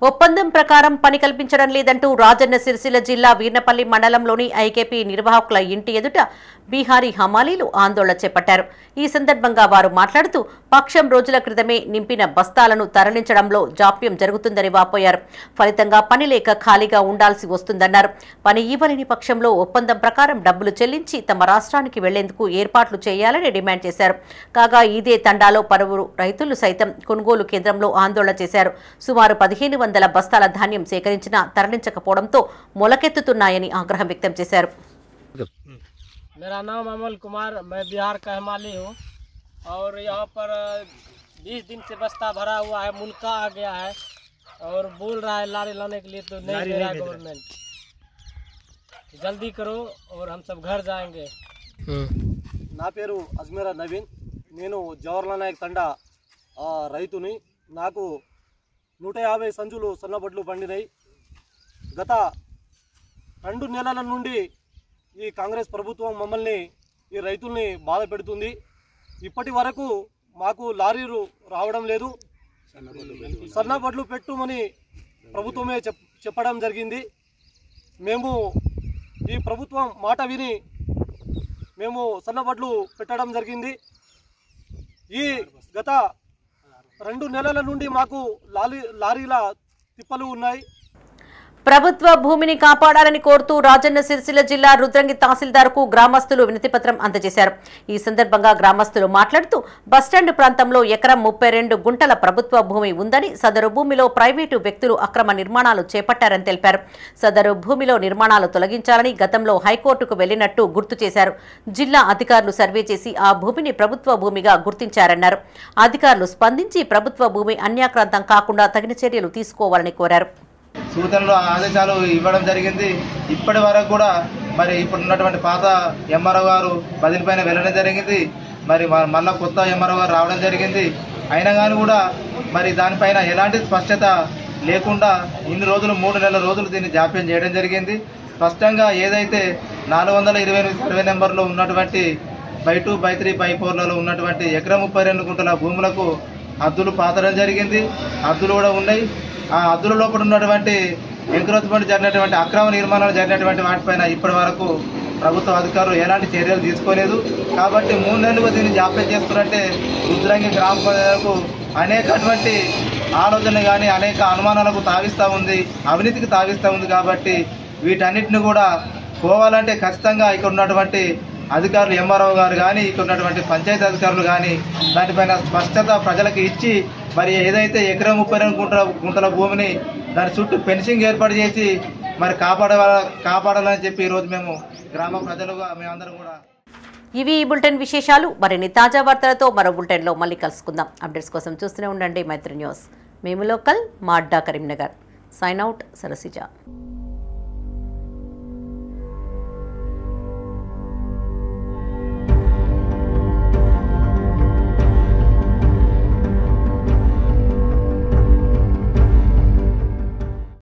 ఒప్పందం ప్రకారం పని కల్పించడం లేదంటూ రాజన్న సిరిసిల్ల జిల్లా వీర్నపల్లి మండలంలోని ఐకేపీ నిర్వాహకుల ఇంటి ఎదుట బీహారీ హమాలీలు ఆందోళన చేపట్టారు. ఈ సందర్భంగా వారు మాట్లాడుతూ పక్షం రోజుల క్రితమే నింపిన బస్తాలను తరలించడంలో జాప్యం జరుగుతుందని వాపోయారు. ఫలితంగా పని లేక ఖాళీగా ఉండాల్సి వస్తుందన్నారు. పని ఇవ్వలేని పక్షంలో ఒప్పందం ప్రకారం డబ్బులు చెల్లించి తమ రాష్ట్రానికి వెళ్లేందుకు ఏర్పాట్లు చేయాలని డిమాండ్ చేశారు. కాగా ఇదే తండాలో పలువురు రైతులు సైతం కొనుగోలు కేంద్రంలో ఆందోళన చేశారు. సుమారు 1500 బస్తాల ధాన్యం సేకరించినా తరలించకపోవడంతో మొలకెత్తుతున్నాయని ఆగ్రహం వ్యక్తం చేశారు. मेरा नाम अमल कुमार, मैं बिहार का हिमाली हूँ और यहाँ पर 20 दिन से बस्ता भरा हुआ है, मुल्का आ गया है और बोल रहा है लारी लाने के लिए, तो नहीं दे रहा है गवर्नमेंट। जल्दी करो और हम सब घर जाएंगे। నా పేరు అజ్మీరా నవీన్. నేను జవహర్లాల్ నాయక్ తండా రైతుని. నాకు 150 సంచులు సన్నబడ్లు పండినాయి. గత 2 నెలల నుండి ఈ కాంగ్రెస్ ప్రభుత్వం మమ్మల్ని ఈ రైతుల్ని బాధ పెడుతుంది. ఇప్పటి వరకు మాకు లారీలు రావడం లేదు. సన్నబడ్లు పెట్టుమని ప్రభుత్వమే చెప్పడం జరిగింది. మేము ఈ ప్రభుత్వం మాట విని మేము సన్నబడ్లు పెట్టడం జరిగింది. ఈ గత 2 నెలల నుండి మాకు లారీల తిప్పలు ఉన్నాయి. ప్రభుత్వ భూమిని కాపాడాలని కోరుతూ రాజన్న సిరిసిల్ల జిల్లా రుద్రంగి తహసీల్దార్కు గ్రామస్తులు వినతిపత్రం అందజేశారు. ఈ సందర్భంగా గ్రామస్తులు మాట్లాడుతూ బస్టాండ్ ప్రాంతంలో ఎకరం 32 గుంటల ప్రభుత్వ భూమి ఉందని, సదరు భూమిలో ప్రైవేటు వ్యక్తులు అక్రమ నిర్మాణాలు చేపట్టారని తెలిపారు. సదరు భూమిలో నిర్మాణాలు తొలగించాలని గతంలో హైకోర్టుకు వెళ్లినట్టు గుర్తు చేశారు. జిల్లా అధికారులు సర్వే చేసి ఆ భూమిని ప్రభుత్వ భూమిగా గుర్తించారన్నారు. అధికారులు స్పందించి ప్రభుత్వ భూమి అన్యాక్రాంతం కాకుండా తగిన చర్యలు తీసుకోవాలని కోరారు. సూచనలు ఆదేశాలు ఇవ్వడం జరిగింది. ఇప్పటి వరకు కూడా మరి ఇప్పుడు ఉన్నటువంటి పాత ఎంఆర్ఓ గారు బదిలీపైన వెళ్ళడం జరిగింది. మరి మళ్ళీ కొత్త ఎంఆర్ఓ గారు రావడం జరిగింది. అయినా కానీ కూడా మరి దానిపైన ఎలాంటి స్పష్టత లేకుండా ఇన్ని రోజులు 3 నెలల రోజులు దీన్ని జాప్యం చేయడం జరిగింది. స్పష్టంగా ఏదైతే 428 సర్వే నెంబర్లో ఉన్నటువంటి బై 2, బై 3, బై 4లలో ఉన్నటువంటి ఎకరం 32 గుంటల భూములకు హద్దులు పాతడం జరిగింది. హద్దులు కూడా ఉన్నాయి. ఆ హద్దుల లోపల ఉన్నటువంటి ఎంక్రోచ్మెంట్ జరిగినటువంటి అక్రమ నిర్మాణాలు జరిగినటువంటి వాటిపైన ఇప్పటి వరకు ప్రభుత్వ అధికారులు ఎలాంటి చర్యలు తీసుకోలేదు. కాబట్టి 3 నెలలుగా దీన్ని జాప్యం చేస్తున్నట్టే రుద్రంగి గ్రామ ప్రజలకు అనేకటువంటి ఆలోచనలు కానీ అనేక అనుమానాలకు తావిస్తూ ఉంది, అవినీతికి తావిస్తూ ఉంది. కాబట్టి వీటన్నిటిని కూడా పోవాలంటే ఖచ్చితంగా ఇక్కడ ఉన్నటువంటి అధికారులు ఎంఆర్ఓ గారు కానీ ఇక్కడ ఉన్నటువంటి పంచాయతీ అధికారులు కానీ దానిపైన స్పష్టత ప్రజలకు ఇచ్చి మరి ఏదైతే ఎకరం 32 గుంటల భూమిని దాని చుట్టూ ఫెన్సింగ్ ఏర్పాటు చేసి మరి కాపాడాలని చెప్పి ఈరోజు మేము గ్రామ ప్రజలుగా మేమందరం కూడా. ఇవి ఈ బులెటిన్ విశేషాలు. మరిన్ని తాజా వార్తలతో మరో బులెటిన్లో మళ్ళీ కలుసుకుందాం. అప్డేట్స్ కోసం చూస్తూనే ఉండండి మైత్రి న్యూస్. మేము లోకల్, మా అడ్డా కరీంనగర్. Sign out, Sarasija.